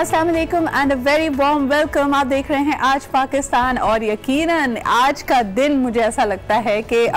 अस्सलाम वालेकुम and a very warm welcome. आप देख रहे हैं आज पाकिस्तान और यकीनन आज का दिन मुझे ऐसा लगता है कि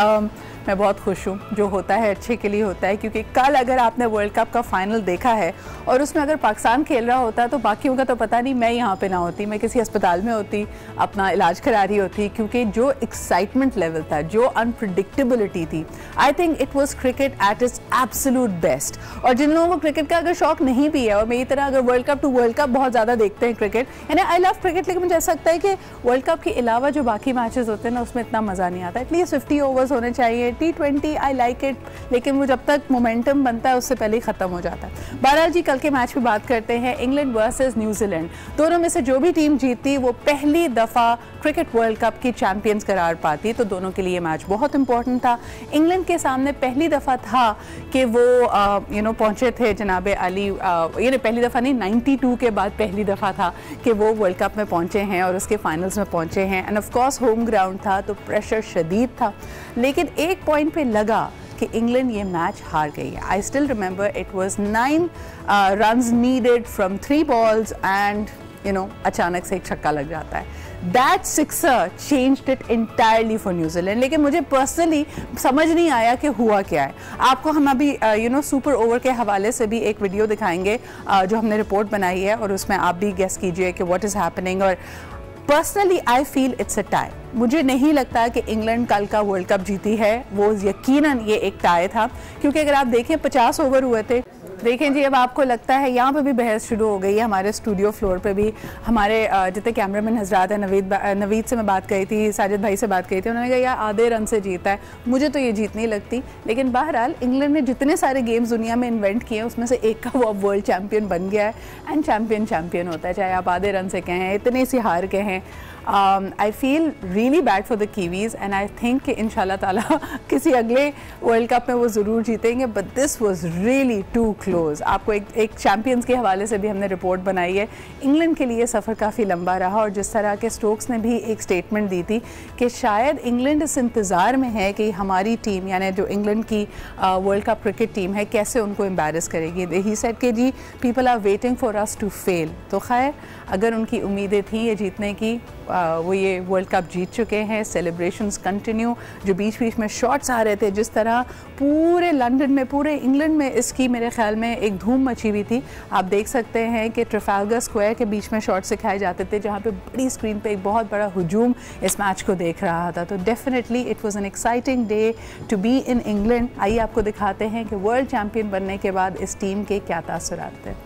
मैं बहुत खुश हूँ। जो होता है अच्छे के लिए होता है, क्योंकि कल अगर आपने वर्ल्ड कप का फाइनल देखा है और उसमें अगर पाकिस्तान खेल रहा होता तो बाकियों का तो पता नहीं, मैं यहाँ पे ना होती, मैं किसी अस्पताल में होती, अपना इलाज करा रही होती, क्योंकि जो एक्साइटमेंट लेवल था, जो अनप्रिडिक्टेबिलिटी थी, I think it was cricket at its absolute best. और जिन लोगों को क्रिकेट का अगर शौक नहीं भी है और मेरी तरह अगर world cup to world cup बहुत ज़्यादा देखते हैं क्रिकेट, यानी आई लव क्रिकेट, लेकिन मुझे ऐसा लगता है कि वर्ल्ड कप के अलावा जो बाकी मैचेस होते हैं ना, उसमें इतना मज़ा नहीं आता। एटलीस्ट 50 ओवर्स होने चाहिए, T20 आई लाइक इट, लेकिन वो जब तक मोमेंटम बनता है उससे पहले ही ख़त्म हो जाता है। बहरहाल जी, कल के मैच पे बात करते हैं। इंग्लैंड वर्सेस न्यूजीलैंड, दोनों में से जो भी टीम जीतती वो पहली दफ़ा क्रिकेट वर्ल्ड कप की चैंपियंस करार पाती, तो दोनों के लिए मैच बहुत इंपॉर्टेंट था। इंग्लैंड के सामने पहली दफ़ा था कि वो पहुँचे थे जनाब अली, ये पहली दफ़ा नहीं, 92 के बाद पहली दफ़ा था कि वो वर्ल्ड कप में पहुँचे हैं और उसके फाइनल्स में पहुँचे हैं। And of course home ground था तो प्रेशर शदीद था, लेकिन एक पॉइंट पे लगा कि इंग्लैंड ये मैच हार गई है। I still remember it was 9 runs needed from 3 balls and अचानक से एक छक्का लग जाता है। That sixer changed it entirely for New Zealand. लेकिन मुझे पर्सनली समझ नहीं आया कि हुआ क्या है। आपको हम अभी सुपर ओवर के हवाले से भी एक वीडियो दिखाएंगे जो हमने रिपोर्ट बनाई है, और उसमें आप भी गेस कीजिए कि व्हाट इज़ हैपनिंग। और personally I feel it's a tie. मुझे नहीं लगता कि इंग्लैंड कल का वर्ल्ड कप जीती है, वो यकीनन ये एक टाई था, क्योंकि अगर आप देखें 50 ओवर हुए थे। देखें जी, अब आपको लगता है यहाँ पे भी बहस शुरू हो गई है। हमारे स्टूडियो फ्लोर पे भी हमारे जितने कैमरामैन हजरात हैं, नवीद से मैं बात करी थी, साजिद भाई से बात करी थी, उन्होंने कहा यार आधे रन से जीता है। मुझे तो ये जीत नहीं लगती, लेकिन बहरहाल इंग्लैंड ने जितने सारे गेम्स दुनिया में इन्वेंट किए उसमें से एक का वो अब वर्ल्ड चैम्पियन बन गया है। एंड चैम्पियन होता है, चाहे आप आधे रन से कहें, इतने सी हार के हैं। I feel really bad for the Kiwis and I think कि इंशाल्लाह ताला किसी अगले वर्ल्ड कप में वो ज़रूर जीतेंगे, but this was really too close. आपको एक चैम्पियंस के हवाले से भी हमने रिपोर्ट बनाई है। इंग्लैंड के लिए सफ़र काफ़ी लंबा रहा, और जिस तरह के स्टोक्स ने भी एक स्टेटमेंट दी थी कि शायद इंग्लैंड इस इंतज़ार में है कि हमारी टीम, यानी जो इंग्लैंड की वर्ल्ड कप क्रिकेट टीम है, कैसे उनको एम्बैरस करेगी। ही सेड कि जी people are waiting for us to fail. तो खैर, अगर उनकी उम्मीदें थी ये जीतने की, वो ये वर्ल्ड कप जीत चुके हैं। सेलिब्रेशंस कंटिन्यू, जो बीच बीच में शॉट्स आ रहे थे, जिस तरह पूरे लंदन में, पूरे इंग्लैंड में इसकी मेरे ख्याल में एक धूम मची हुई थी। आप देख सकते हैं कि ट्रफाल्गर स्क्वायर के बीच में शॉट्स सिखाए जाते थे, जहाँ पे बड़ी स्क्रीन पे एक बहुत बड़ा हुजूम इस मैच को देख रहा था। तो definitely it was an exciting day to be in England. आइए आपको दिखाते हैं कि वर्ल्ड चैम्पियन बनने के बाद इस टीम के क्या तासुरात थे।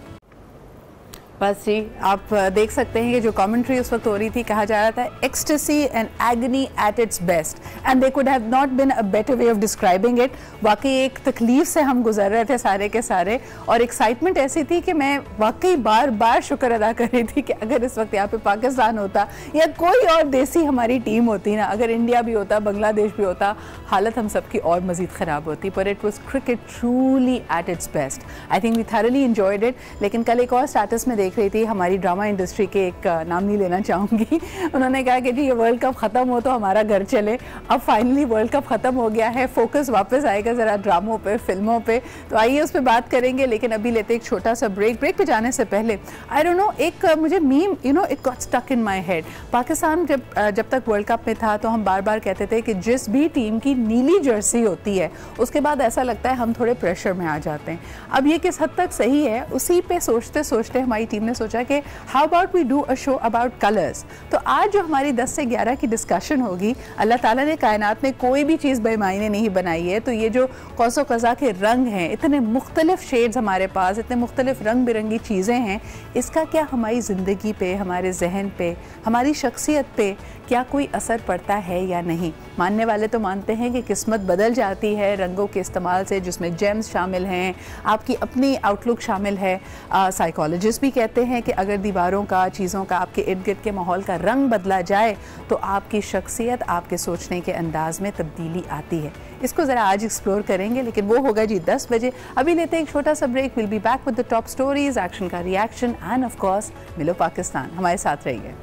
बस जी, आप देख सकते हैं कि जो कमेंट्री उस वक्त हो रही थी, कहा जा रहा था ecstasy and agony at its best and they could have not been a better way of describing it. वाकई एक तकलीफ से हम गुजर रहे थे सारे के सारे, और एक्साइटमेंट ऐसी थी कि मैं वाकई बार बार शुक्र अदा कर रही थी कि अगर इस वक्त यहाँ पे पाकिस्तान होता या कोई और देसी हमारी टीम होती ना, अगर इंडिया भी होता, बांग्लादेश भी होता, हालत हम सबकी और मज़ीद ख़राब होती। पर it was cricket truly at its best. I think we thoroughly enjoyed it. लेकिन कल एक और स्टेटस में देख रही थी हमारी ड्रामा इंडस्ट्री के, एक नाम नहीं लेना चाहूँगी, उन्होंने कहा कि जी ये वर्ल्ड कप ख़त्म हो तो हमारा घर चले। अब फाइनली वर्ल्ड कप ख़त्म हो गया है, फोकस वापस आएगा ज़रा ड्रामों पे, फिल्मों पे, तो आइए उस पर बात करेंगे। लेकिन अभी लेते एक छोटा सा ब्रेक पे जाने से पहले आई डोंट नो, एक मुझे meme it got stuck in my head. Pakistan जब तक वर्ल्ड कप में था तो हम बार बार कहते थे कि जिस भी टीम की नीली जर्सी होती है उसके बाद ऐसा लगता है हम थोड़े प्रेशर में आ जाते हैं। अब ये किस हद तक सही है, उसी पे सोचते सोचते हमारी टीम ने सोचा कि how about we do a show about colours. तो आज जो हमारी 10 से 11 की डिस्कशन होगी, अल्लाह ताला ने कायनात में कोई भी चीज़ बेमायने नहीं बनाई है, तो ये जो कौसो कज़ा के रंग हैं, इतने मुख्तलिफ शेड्स हमारे पास, इतने मुख्तलिफ रंग बिरंगी चीज़ें हैं, इसका क्या हमारी ज़िंदगी पे, हमारे जहन पे, हमारी शख्सियत पे क्या कोई असर पड़ता है या नहीं। मानने वाले तो मानते हैं कि किस्मत बदल जाती है रंगों के इस्तेमाल से, जिसमें जेम्स शामिल हैं, आपकी अपनी आउटलुक शामिल है। साइकोलॉजिस्ट भी कहते हैं कि अगर दीवारों का, चीज़ों का, आपके इर्द गिर्द के माहौल का रंग बदला जाए तो आपकी शख्सियत, आपके सोचने के अंदाज में तब्दीली आती है। इसको ज़रा आज एक्सप्लोर करेंगे, लेकिन वो होगा जी 10 बजे। अभी लेते हैं एक छोटा सा break. Will be back with the top stories, action का रिएक्शन एंड ऑफ कोर्स मिलो पाकिस्तान। हमारे साथ रहिए।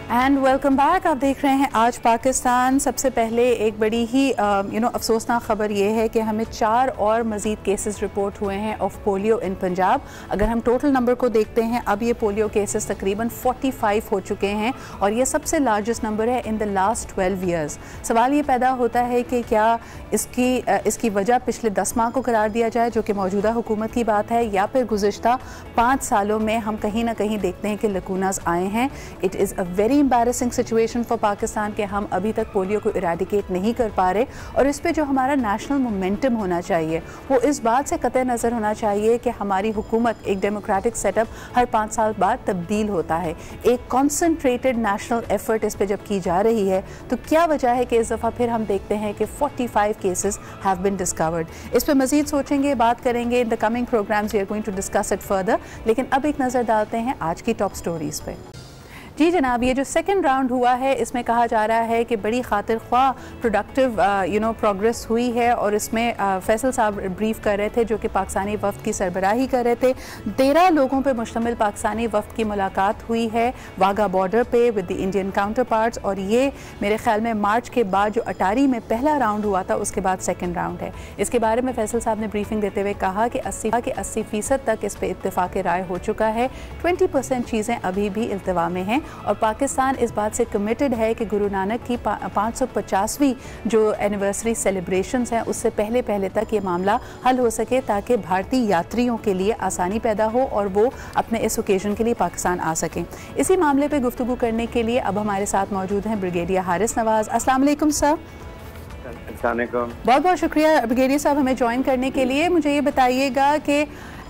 And welcome back. आप देख रहे हैं आज पाकिस्तान। सबसे पहले एक बड़ी ही अफसोसनाक खबर ये है कि हमें 4 और मज़ीद केसेस रिपोर्ट हुए हैं ऑफ पोलियो इन पंजाब। अगर हम टोटल नंबर को देखते हैं, अब ये पोलियो केसेस तकरीबन 45 हो चुके हैं और ये सबसे लार्जेस्ट नंबर है इन द लास्ट 12 ईयर्स। सवाल ये पैदा होता है कि क्या इसकी वजह पिछले 10 माह को करार दिया जाए, जो कि मौजूदा हुकूमत की बात है, या फिर गुज़िश्ता 5 सालों में हम कहीं ना कहीं देखते हैं कि लकूनास आए हैं। It is a very embarrassing situation for Pakistan कि हम अभी तक पोलियो को इरेडिकेट नहीं कर पा रहे, और इस पे जो हमारा नेशनल मोमेंटम होना चाहिए वो इस बात से कतई नज़र होना चाहिए कि हमारी हुकूमत, एक डेमोक्रेटिक सेटअप हर 5 साल बाद तब्दील होता है। एक कॉन्सनट्रेटेड नेशनल एफर्ट इस पे जब की जा रही है तो क्या वजह है कि इस दफ़ा फिर हम देखते हैं कि 45 केसेस हैव बिन डिस्कवर्ड। इस पर मज़ीद सोचेंगे, बात करेंगे in the coming programmes, we are going to discuss it further. लेकिन अब एक नज़र डालते हैं आज की टॉप स्टोरीज़ पे। जी जनाब, ये जो सेकंड राउंड हुआ है इसमें कहा जा रहा है कि बड़ी खातिर ख्वाह प्रोडक्टिव प्रोग्रेस हुई है, और इसमें फैसल साहब ब्रीफ कर रहे थे जो कि पाकिस्तानी वफ़द की सरबराही कर रहे थे। 13 लोगों पे मुश्तमिल पाकिस्तानी वफ़द की मुलाकात हुई है वाघा बॉर्डर पे with the Indian counter parts, और ये मेरे ख्याल में मार्च के बाद जो अटारी में पहला राउंड हुआ था उसके बाद सेकेंड राउंड है। इसके बारे में फैसल साहब ने ब्रीफिंग देते हुए कहा कि 80% तक इस पर इत्तेफाक राय हो चुका है, 20% चीज़ें अभी भी इल्तवा में हैं, और पाकिस्तान इस बात से कमिटेड है कि गुरु नानक की 550वीं जो एनिवर्सरी सेलिब्रेशंस हैं उससे पहले तक ये मामला हल हो सके, ताकि भारतीय यात्रियों के लिए आसानी पैदा हो और वो अपने इस ओकेजन के लिए पाकिस्तान आ सकें। इसी मामले पे गुफ्तगू करने के लिए अब हमारे साथ मौजूद हैं ब्रिगेडियर हारिस नवाज। अस्सलाम वालेकुम सर। बहुत बहुत शुक्रिया ब्रिगेडियर साहब हमें ज्वाइन करने के लिए। मुझे ये बताइएगा कि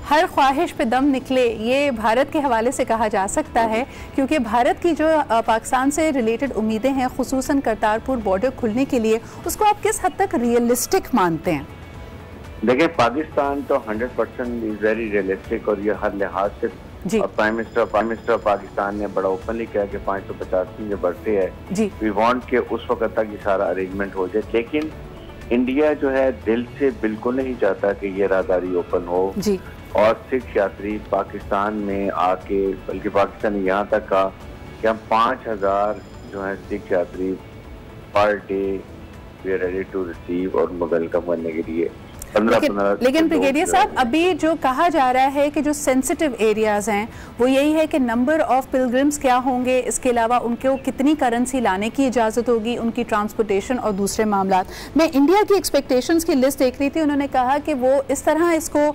हर ख्वाहिश पे दम निकले, ये भारत के हवाले से कहा जा सकता है, क्योंकि भारत की जो पाकिस्तान से रिलेटेड उम्मीदें हैं, खुसूसन करतारपुर बॉर्डर खुलने के लिए, उसको आप किस हद तक रियलिस्टिक मानते हैं? देखिए, पाकिस्तान तो 100% इज वेरी रियलिस्टिक, और ये हर लिहाज से, और प्राइम मिनिस्टर पाकिस्तान ने बड़ा ओपनली कहा कि 550 की जो बर्थडे है, वी वांट के उस वक्त तक ये सारा अरेंजमेंट हो जाए। लेकिन इंडिया जो है दिल से बिल्कुल नहीं चाहता कि ये राहदारी ओपन हो और सिख यात्री पाकिस्तान में आके, बल्कि पाकिस्तान ने यहाँ तक कहा कि हम 5000 जो है सिख यात्री per day we are ready to receive और वेलकम करने के लिए। लेकिन ब्रिगेडियर साहब, अभी जो कहा जा रहा है कि जो सेंसिटिव एरियाज हैं वो यही है कि नंबर ऑफ पिलग्रिम्स क्या होंगे, इसके अलावा उनको कितनी करेंसी लाने की इजाज़त होगी, उनकी ट्रांसपोर्टेशन और दूसरे मामला। मैं इंडिया की एक्सपेक्टेशंस की लिस्ट देख रही थी, उन्होंने कहा कि वो इस तरह इसको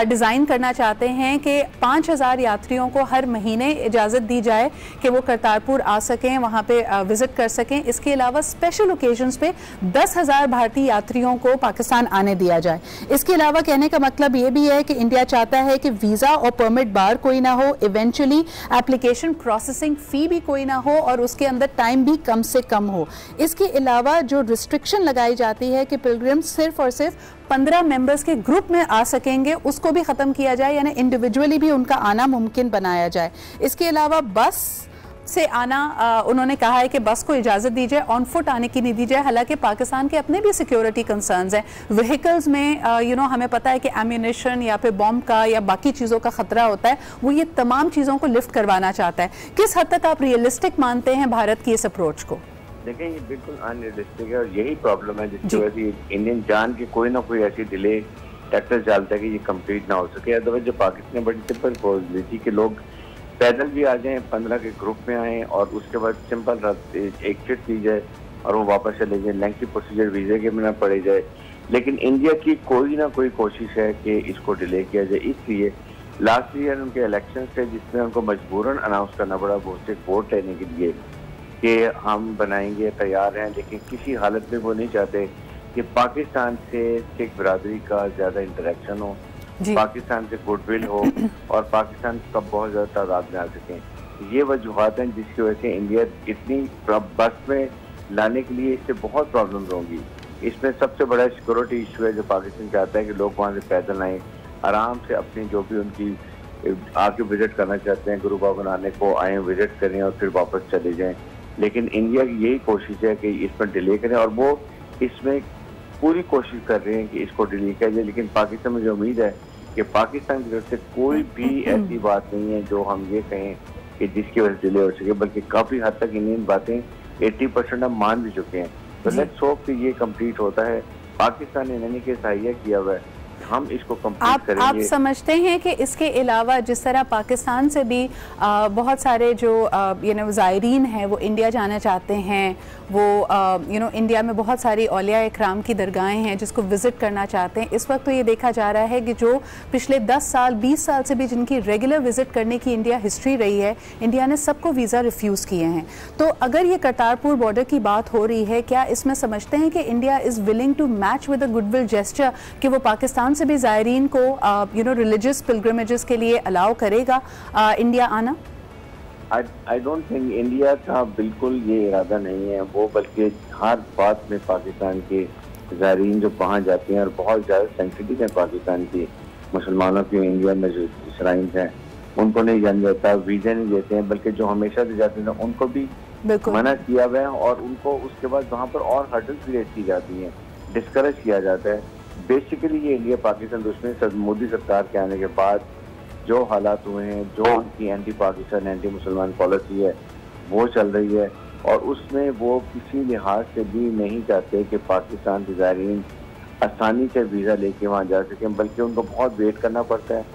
डिज़ाइन करना चाहते हैं कि 5000 यात्रियों को हर महीने इजाज़त दी जाए कि वो करतारपुर आ सकें, वहाँ पर विज़िट कर सकें। इसके अलावा स्पेशल ओकेजन्स पे 10,000 भारतीय यात्रियों को पाकिस्तान आने दिया जाए। इसके अलावा कहने का मतलब ये भी है कि इंडिया चाहता है कि वीज़ा और परमिट बार कोई ना हो, इवेंचुअली एप्लीकेशन प्रोसेसिंग फ़ी भी कोई ना हो, और उसके अंदर टाइम भी कम से कम हो। इसके अलावा जो रिस्ट्रिक्शन लगाई जाती है कि पिलग्रिम सिर्फ और सिर्फ 15 मेंबर्स के ग्रुप में आ सकेंगे, उसको भी ख़त्म किया जाए, यानी इंडिविजुअली भी उनका आना मुमकिन बनाया जाए। इसके अलावा बस से आना, उन्होंने कहा है कि बस को इजाज़त दी जाए, ऑन फुट आने की नहीं दी जाए। हालांकि पाकिस्तान के अपने भी सिक्योरिटी कंसर्न्स हैं, व्हीकल्स में हमें पता है कि एम्यूनिशन या फिर बॉम्ब का या बाकी चीज़ों का खतरा होता है, वो ये तमाम चीज़ों को लिफ्ट करवाना चाहता है। किस हद तक आप रियलिस्टिक मानते हैं भारत की इस अप्रोच को? देखें, ये बिल्कुल अनरियलिस्टिक है, और यही प्रॉब्लम है जिसकी वजह से इंडियन जान की कोई ना कोई ऐसी डिले टैक्टर डालता है कि ये कंप्लीट ना हो सके। अदरवाइज जो पाकिस्तान ने बड़ी सिंपल पॉलिसी थी कि लोग पैदल भी आ जाएं, 15 के ग्रुप में आएँ, और उसके बाद सिंपल एक चिट दी जाए और वो वापस चले जाए, लेंथी प्रोसीजर वीज़े के बिना पड़े जाए। लेकिन इंडिया की कोई ना कोई कोशिश है कि इसको डिले किया जाए। इसलिए लास्ट ईयर उनके इलेक्शन थे जिसमें उनको मजबूरन अनाउंस करना पड़ा बहुत से वोट लेने के लिए कि हम बनाएंगे, तैयार हैं, लेकिन किसी हालत में वो नहीं चाहते कि पाकिस्तान से सिख बरादरी का ज़्यादा इंटरेक्शन हो, पाकिस्तान से गुडविल हो और पाकिस्तान का बहुत ज़्यादा तादाद में आ सकें। ये वजूहत हैं जिसकी वजह से इंडिया इतनी बस में लाने के लिए इससे बहुत प्रॉब्लम्स होंगी। इसमें सबसे बड़ा सिक्योरिटी इशू है जो पाकिस्तान चाहता है कि लोग वहाँ से पैदल आएँ, आराम से अपनी जो भी उनकी आके विजिट करना चाहते हैं गुरु बाबा नानक को आएँ, विजिट करें और फिर वापस चले जाएँ। लेकिन इंडिया की यही कोशिश है कि इस पर डिले करें, और वो इसमें पूरी कोशिश कर रहे हैं कि इसको डिले किया जाए। लेकिन पाकिस्तान में जो उम्मीद है कि पाकिस्तान की तरफ से कोई भी ऐसी बात नहीं है जो हम ये कहें कि जिसकी वजह से डिले हो सके, बल्कि काफी हद तक इंडियन बातें 80% हम मान भी चुके हैं। तो लेट्स होप कि ये कंप्लीट होता है। पाकिस्तान ने यानी कि सहायता किया हुआ है, हम इसको कंप्लीट करेंगे। आप समझते हैं कि इसके अलावा जिस तरह पाकिस्तान से भी बहुत सारे जो ज़ायरीन हैं वो इंडिया जाना चाहते हैं, वो इंडिया में बहुत सारी औलिया इकराम की दरगाहें हैं जिसको विज़िट करना चाहते हैं। इस वक्त तो ये देखा जा रहा है कि जो पिछले 10 साल 20 साल से भी जिनकी रेगुलर विज़िट करने की इंडिया हिस्ट्री रही है, इंडिया ने सबको वीज़ा रिफ्यूज़ किए हैं। तो अगर ये करतारपुर बॉर्डर की बात हो रही है, क्या इसमें समझते हैं कि India is willing to match with a goodwill gesture कि वो पाकिस्तान से भी ज़ायरीन को रिलीजियस पिलग्रिमेजेस के लिए अलाउ करेगा इंडिया आना? आई डोंट थिंक इंडिया का बिल्कुल ये इरादा नहीं है वो, बल्कि हर बात में पाकिस्तान के ज़ायरीन जो वहाँ जाते हैं और बहुत ज़्यादा सेंसिटिव है पाकिस्तान की मुसलमानों की, इंडिया में जो श्राइन्स हैं उनको नहीं जाने देता, वीज़ा नहीं देते हैं, बल्कि जो हमेशा से जाते हैं उनको भी मना किया हुआ है और उनको उसके बाद वहाँ पर और हर्डल्स क्रिएट की जाती हैं, डिस्करेज किया जाता है। बेसिकली ये इंडिया पाकिस्तान दुश्मनी मोदी सरकार के आने के बाद जो हालात हुए हैं, जो उनकी एंटी पाकिस्तान एंटी मुसलमान पॉलिसी है वो चल रही है, और उसमें वो किसी लिहाज से भी नहीं चाहते कि पाकिस्तान के ज़ायरीन आसानी से वीज़ा लेके वहाँ जा सकें, बल्कि उनको बहुत वेट करना पड़ता है।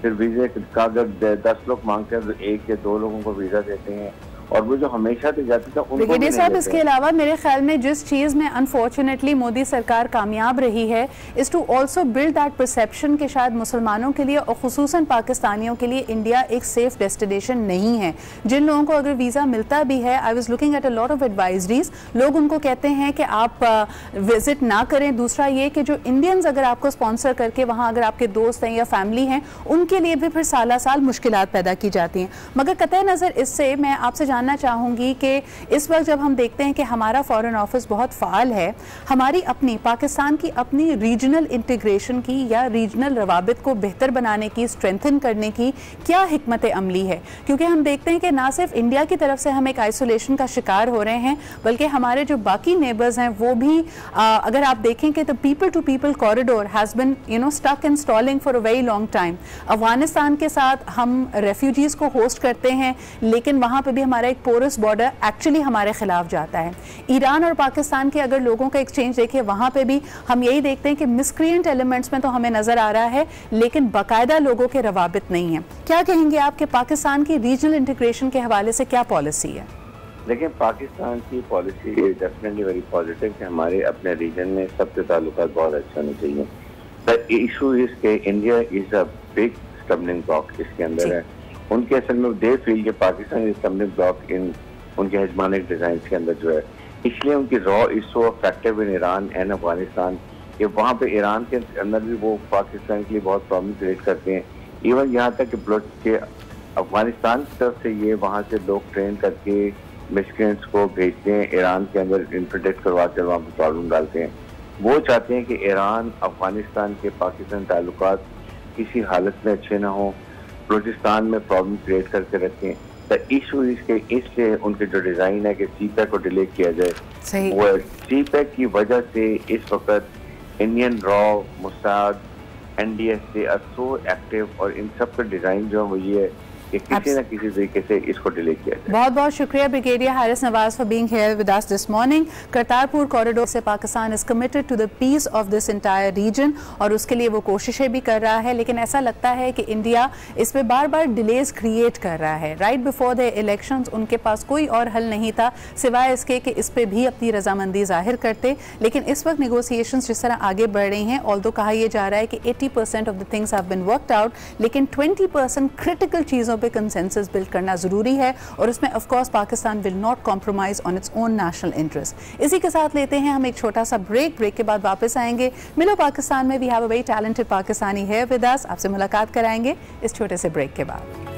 फिर वीज़े का अगर 10 लोग मांगते हैं तो 1 या 2 लोगों को वीज़ा देते हैं, और वो जो हमेशा से जाते थे उनको ब्रिगेडियर साहब, इसके अलावा मेरे ख्याल में जिस चीज़ में अनफॉर्चुनेटली मोदी सरकार कामयाब रही है is to also build that perception कि शायद मुसलमानों के लिए और खुसूसन पाकिस्तानियों के लिए इंडिया एक सेफ डेस्टिनेशन नहीं है। जिन लोगों को अगर वीज़ा मिलता भी है, I was looking at a lot of advisories, लोग उनको कहते हैं कि आप विजिट ना करें। दूसरा ये कि जो इंडियंस अगर आपको स्पॉन्सर करके वहाँ अगर आपके दोस्त हैं या फैमिली हैं, उनके लिए भी फिर साल साल मुश्किलात पैदा की जाती हैं। मगर कतई नज़र इससे मैं आपसे जानना चाहूंगी कि इस वक्त जब हम देखते हैं कि हमारा फॉरेन ऑफिस बहुत फाल है, हमारी अपनी पाकिस्तान की अपनी रीजनल इंटीग्रेशन की या रीजनल रवाबित को बेहतर बनाने की, स्ट्रेंथन करने की क्या हिकमत अमली है? क्योंकि हम देखते हैं कि ना सिर्फ इंडिया की तरफ से हम एक आइसोलेशन का शिकार हो रहे हैं, बल्कि हमारे जो बाकी नेबर्स हैं वो भी अगर आप देखें कि the people to people corridor has been stuck and stalling for a very long time. Afghanistan के साथ हम रेफ्यूजीज को होस्ट करते हैं, लेकिन वहाँ पर भी हमारा एक पोरस बॉर्डर एक्चुअली हमारे खिलाफ जाता है। ईरान और पाकिस्तान के अगर लोगों का एक्सचेंज देखिए, वहाँ पे भी हम यही देखते हैं कि मिसक्रिएंट एलिमेंट्स में तो हमें नजर आ रहा है, लेकिन बाकायदा लोगों के रवाबित नहीं है। क्या कहेंगे आप कि पाकिस्तान की रीजनल इंटीग्रेशन के हवाले से क्या पॉलिसी है? देखिए, पाकिस्तान की पॉलिसी डेफिनेटली वेरी पॉजिटिव कि हमारे अपने रीजन में सबसे ताल्लुकात बहुत अच्छे होने चाहिए। द इशू इज के India is a big stumbling block इसके अंदर है। उनके असल में दे फील के Pakistan is stumbling block in उनके हेजमानिक डिजाइन के अंदर जो है, इसलिए उनकी raw is so effective in Iran and Afghanistan कि वहाँ पे ईरान के अंदर भी वो पाकिस्तान के लिए बहुत प्रॉब्लम क्रिएट करते हैं। इवन यहाँ तक कि अफगानिस्तान की तरफ से ये वहाँ से लोग ट्रेन करके मिस्क्रेंट्स को भेजते हैं ईरान के अंदर, इंट्रोडेक्ट करवा कर वहाँ पर प्रॉब्लम डालते हैं। वो चाहते हैं कि ईरान अफगानिस्तान के पाकिस्तान ताल्लुकात किसी हालत में अच्छे ना हो, बलूचिस्तान में प्रॉब्लम क्रिएट करके रखें। द इशू इसके इसलिए उनके जो डिजाइन है कि सीपैक को डिले किया जाए, वो सीपैक की वजह से इस वक्त इंडियन रॉ, Mossad, NDSA are so active, और इन सब का डिजाइन जो है वो ये कि किसी न किसी तरीके से इसको डिले किया जाए। बहुत बहुत शुक्रिया brigadier Haris Nawaz for being here with us this morning. Kartarpur corridor से Pakistan is committed to the peace of this entire region, और उसके लिए वो कोशिशें भी कर रहा है, लेकिन ऐसा लगता है कि इंडिया इस पे बार बार डिलेज क्रिएट कर रहा है। राइट बिफोर द इलेक्शंस उनके पास कोई और हल नहीं था सिवाय इसके कि इस पे भी अपनी रजामंदी जाहिर करते, लेकिन इस वक्त निगोसिएशंस जिस तरह आगे बढ़ रही हैं, ऑल्दो कहा यह जा रहा है कि 80% of the things have been worked out, लेकिन 20% क्रिटिकल चीज़ों पे कंसेंसस बिल्ड करना जरूरी है, और इसमें of course Pakistan will not compromise on its own national interest. इसी के साथ लेते हैं हम एक छोटा सा ब्रेक के बाद वापस आएंगे। मिलो पाकिस्तान में we have a very talented Pakistani है विद अस, आपसे मुलाकात कराएंगे इस छोटे से ब्रेक के बाद।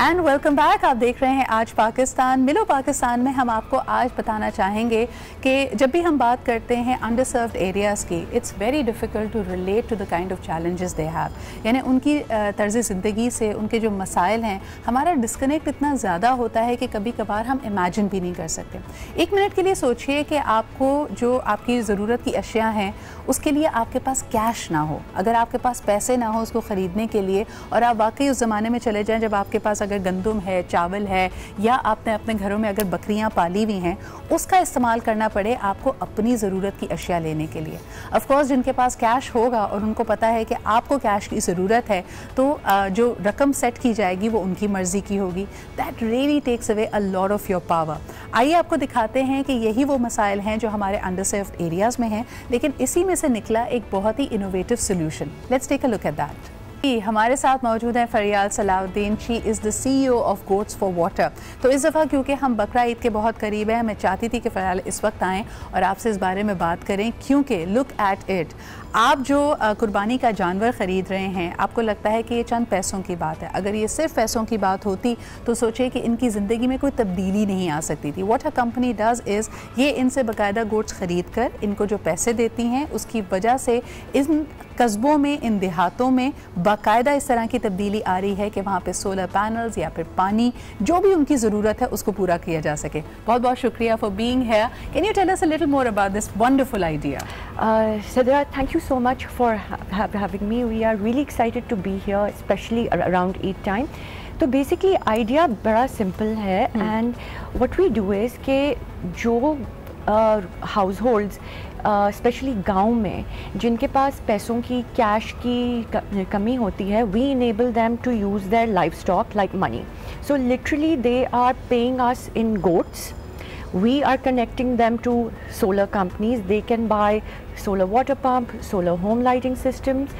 And welcome back. आप देख रहे हैं आज पाकिस्तान। मिलो पाकिस्तान में हम आपको आज बताना चाहेंगे कि जब भी हम बात करते हैं अंडरसर्व्ड एरियाज़ की, it's very difficult to relate to the kind of challenges they have. यानी उनकी तर्ज़ ज़िंदगी से उनके जो मसाइल हैं, हमारा डिस्कनेक्ट इतना ज़्यादा होता है कि कभी कभार हम इमेजिन भी नहीं कर सकते। एक मिनट के लिए सोचिए कि आपको जो आपकी ज़रूरत की अशिया हैं उसके लिए आपके पास कैश ना हो, अगर आपके पास पैसे ना हो उसको ख़रीदने के लिए, और आप वाकई उस ज़माने में चले जाएं जब आपके पास अगर गंदम है, चावल है, या आपने अपने घरों में अगर बकरियां पाली हुई हैं, उसका इस्तेमाल करना पड़े आपको अपनी ज़रूरत की अशिया लेने के लिए। ऑफ कोर्स जिनके पास कैश होगा और उनको पता है कि आपको कैश की ज़रूरत है, तो जो रकम सेट की जाएगी वो उनकी मर्ज़ी की होगी। That really takes away a lot of your power. आइए आपको दिखाते हैं कि यही वो मसाइल हैं जो हमारे अंडरसर्व्ड एरियाज़ में हैं, लेकिन इसी में से निकला एक बहुत ही innovative solution. Let's take a look at that. हमारे साथ मौजूद है Faryal Salahuddin. She is the CEO of goats for water. तो इस दफ़ा क्योंकि हम बकरा ईद के बहुत करीब हैं, मैं चाहती थी कि फरियाल इस वक्त आएँ और आपसे इस बारे में बात करें, क्योंकि लुक एट इट, आप जो कुर्बानी का जानवर ख़रीद रहे हैं, आपको लगता है कि ये चंद पैसों की बात है। अगर ये सिर्फ पैसों की बात होती तो सोचिए कि इनकी ज़िंदगी में कोई तब्दीली नहीं आ सकती थी। What a company does is, ये इनसे बाकायदा गोट्स ख़रीद कर इनको जो पैसे देती हैं, उसकी वजह से इन कस्बों में, इन देहातों में बाकायदा इस तरह की तब्दीली आ रही है कि वहाँ पे सोलर पैनल्स या फिर पानी, जो भी उनकी ज़रूरत है उसको पूरा किया जा सके। बहुत बहुत शुक्रिया for being here. Can you tell us a little more about this wonderful idea? Sadra, thank you so much for having me. We are really excited to be here, especially around Eid time. तो basically idea बड़ा simple है, and what we do is कि जो house holds specially गांव में जिनके पास पैसों की, कैश की कमी होती है, we enable them to use their livestock like money. So literally they are paying us in goats. We are connecting them to solar companies. They can buy solar water pump, solar home lighting systems,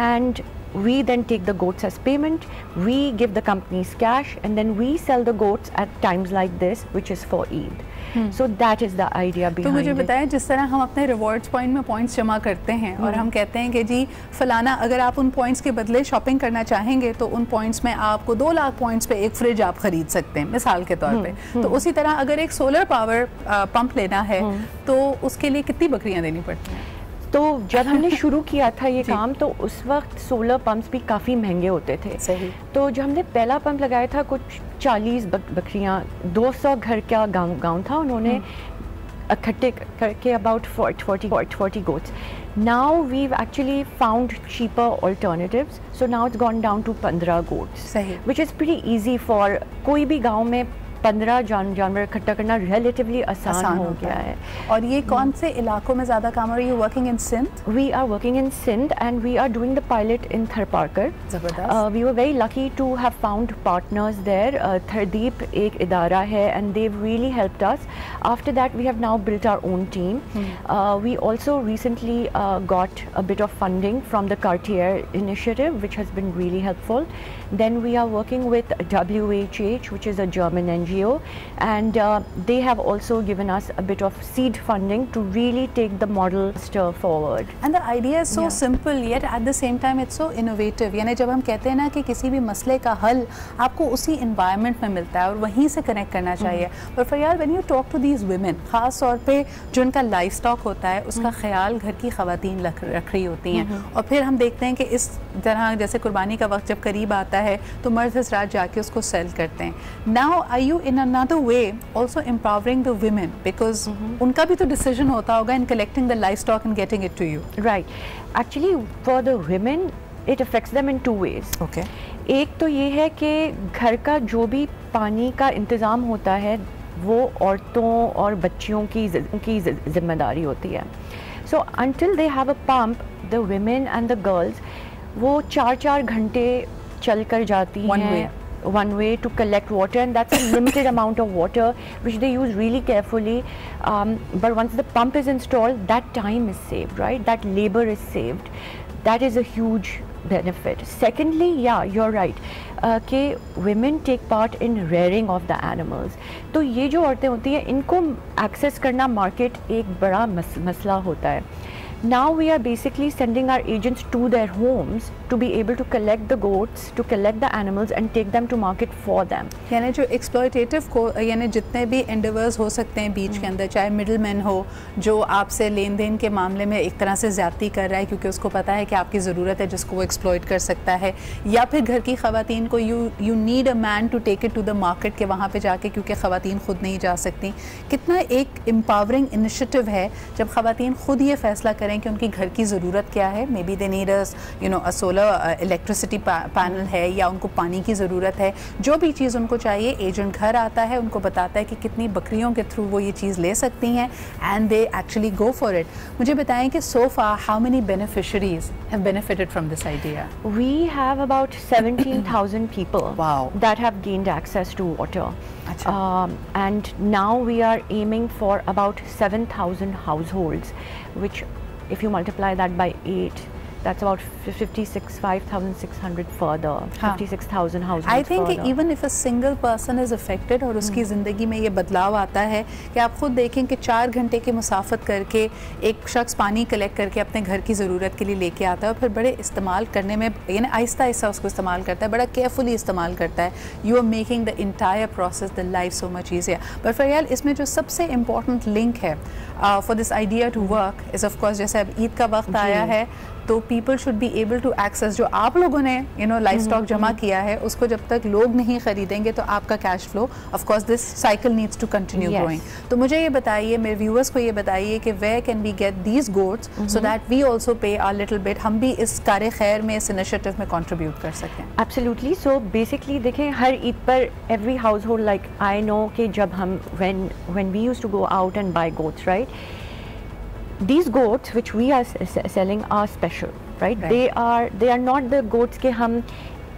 and we then take the goats as payment. We give the companies cash, and then we sell the goats at times like this, which is for Eid. So that is the idea behind it. तो मुझे बताएं, जिस तरह हम अपने rewards point में points जमा करते हैं और हम कहते हैं कि जी फलाना, अगर आप उन पॉइंट्स के बदले शॉपिंग करना चाहेंगे तो उन पॉइंट्स में आपको 2 लाख पॉइंट्स पे एक फ्रिज आप खरीद सकते हैं, मिसाल के तौर पे। तो उसी तरह अगर एक सोलर पावर पंप लेना है तो उसके लिए कितनी बकरियां देनी पड़ती हैं? तो जब हमने शुरू किया था ये काम, तो उस वक्त सोलर पंप्स भी काफ़ी महंगे होते थे. सही. तो जब हमने पहला पंप लगाया था, कुछ 40 बकरियां, 200 घर का गांव था, उन्होंने इकट्ठे करके about 40 goats. Now we've actually found cheaper alternatives, so now it's gone down to 15 goats. सही. Which is pretty easy for कोई भी गांव में 15 जानवर इकट्ठा करना रिलेटिवली आसान हो गया है. और ये कौन से इलाकों में ज़्यादा काम हो रही है? Working in Sindh? We are working in Sindh and we are doing the pilot in Tharparkar. We were very lucky to have found partners there. Thardeep एक इदारा है and they really helped us. After that we have now built our own team. We also recently got a bit of funding from the Cartier initiative which has been really helpful. Then we are working with WHH, which is a German NGO, and they have also given us a bit of seed funding to really take the model forward. And the idea is so simple, yet at the same time it's so innovative. यानी जब हम कहते हैं ना कि किसी भी मसले का हल आपको उसी environment में मिलता है और वहीं से कनेक्ट करना चाहिए. पर फरियाल, when you talk to these women, ख़ास तौर पे जो उनका लाइफ स्टॉक होता है उसका ख्याल घर की ख़वातीन रख रही होती हैं, और फिर हम देखते हैं कि इस तरह जैसे कुर्बानी का वक्त जब करीब आता है तो मर्द हज़रात जाके उसको सेल करते हैं. Now are you in another way also empowering the women, because उनका भी तो डिसीजन होता होगा in collecting the livestock and getting it to you? Right. Actually for the women it affects them in 2 ways. Okay. एक तो ये है कि घर का जो भी पानी का इंतज़ाम होता है वो औरतों और बच्चियों की जिम्मेदारी होती है. So until they have a pump, the women and the girls वो 4-4 घंटे चल कर जाती हैं one way to collect water, and that's a limited amount of water which they use really carefully, but once the pump is installed, that time is saved, right? That labor is saved. That is a huge benefit. Secondly, yeah, you're right, कि women take part in rearing of the animals. तो ये जो औरतें होती हैं इनको access करना market एक बड़ा मसला होता है. now we are basically sending our agents to their homes to be able to collect the goats, to collect the animals and take them to market for them. यानी जो एक्सप्लॉयटेटिव को यानी जितने भी एंडेवर्स हो सकते हैं बीच के अंदर, चाहे मिडलमैन हो जो आपसे लेन देन के मामले में एक तरह से ज़्यादती कर रहा है क्योंकि उसको पता है कि आपकी ज़रूरत है जिसको वो एक्सप्लॉयट कर सकता है, या फिर घर की ख़वातीन को you need a man to take it to the market के वहाँ पे जाके क्योंकि ख़वातीन खुद नहीं जा सकती। कितना एक एम्पावरिंग इनिशिएटिव है जब ख़वातीन खुद ये फैसला करें कि उनकी घर की ज़रूरत क्या है। May be they need a solar electricity panel है या उनको पानी की ज़रूरत है, जो भी चीज़ उनको चाहिए एजेंट घर आता है, उनको बताता है कि कितनी बकरियों के थ्रू वो ये चीज़ ले सकती हैं and they actually go for it. मुझे बताएं कि so far how many beneficiaries have benefited from this idea? We have about 17,000 people Wow. that have gained access to water. Achha. And now we are aiming for about 7,000 households, which if you multiply that by 8, that's about 5,600 further, 56,000 households I think further. even if a single person is affected और उसकी ज़िंदगी में ये बदलाव आता है कि आप खुद देखें कि 4 घंटे की मुसाफत करके एक शख्स पानी कलेक्ट करके अपने घर की ज़रूरत के लिए लेके आता है और फिर बड़े इस्तेमाल करने में यानी आहिस्ता आहिस्ता उसको इस्तेमाल करता है, बड़ा केयरफुली इस्तेमाल करता है। You are making the entire process the life so much easier. But Faryal, इसमें जो सबसे इम्पोर्टेंट लिंक है for this idea to work is of course जैसे अब ईद का वक्त आया है तो people should be able to access जो आप लोगों ने लाइफ स्टॉक जमा किया है उसको जब तक लोग नहीं खरीदेंगे तो आपका cash flow of course this cycle needs to continue growing. तो मुझे ये बताइए, मेरे व्यूअर्स को ये बताइए कि where can we get these goats so that we also pay our little bit, हम भी इस कार्य खैर में इस इनिशिएटिव में कंट्रीब्यूट कर सकें। एब्सोल्युटली। सो बेसिकली देखें हर ईद पर every house hold like I know कि जब हम when we used to go out and buy goats, right? These goats which we are selling are special, right? They are not the goats के हम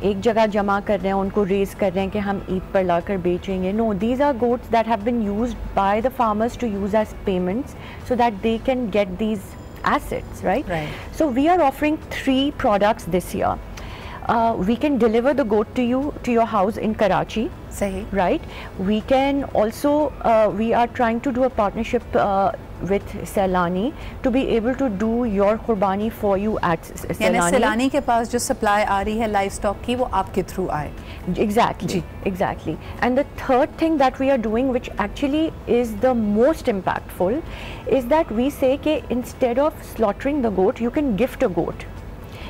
एक जगह जमा कर रहे हैं, उनको रेज कर रहे हैं कि हम ईद पर लाकर बेचेंगे। No, these are goats that have been used by the farmers to use as payments so that they can get these assets, right? So we are offering 3 products this year. We can deliver the goat to you to your house in Karachi. Sahi. Right. We can also we are trying to do a partnership with Sailani to be able to do your qurbani for you at Sailani. यानी सैलानी के पास जो supply आ रही है life stock की वो आपके through आए। Exactly. Exactly. And the third thing that we are doing, which actually is the most impactful, is that we say कि instead of slaughtering the goat, you can gift a goat.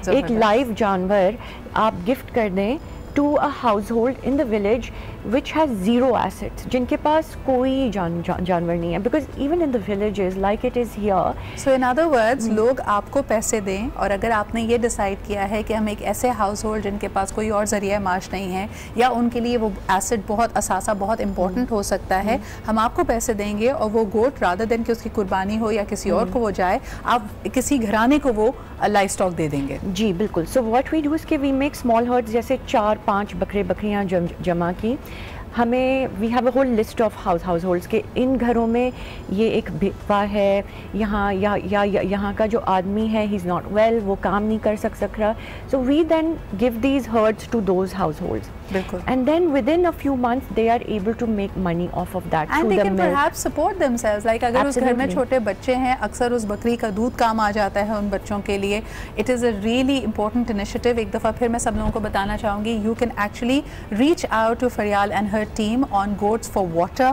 एक live जानवर आप gift कर दें to a household in the village which has 0 assets, जिनके पास कोई जानवर नहीं है, because even in the villages like it is here. So in other words, लोग आपको पैसे दें और अगर आपने ये डिसाइड किया है कि हम एक ऐसे हाउस होल्ड जिनके पास कोई और ज़रिया माश नहीं है या उनके लिए वो एसेट बहुत असासा बहुत इंपॉर्टेंट हो सकता है, हम आपको पैसे देंगे और वो गोट रादर देन कि उसकी कुर्बानी हो या किसी और को वो जाए, आप किसी घराने को वो लाइफ स्टॉक दे देंगे। जी बिल्कुल। So what we do is कि वी मेक स्मॉल हर्ड्स, जैसे 4-5 बकरियां जमा की, हमें we have a whole list of households के इन घरों में ये एक बेवा है, यहाँ का जो आदमी है ही इज़ नॉट वेल, वो काम नहीं कर सक रहा, so we then give these herds to those households. बिल्कुल। And then within a few months they are able to make money off of that. And they can perhaps support themselves. Like अगर उस घर में छोटे बच्चे हैं, अक्सर उस बकरी का दूध काम आ जाता है उन बच्चों के लिए। It is a really important initiative. एक दफ़ा फिर मैं सब लोगों को बताना चाहूँगी, you can actually reach out to Faryal and her team on Goats for Water.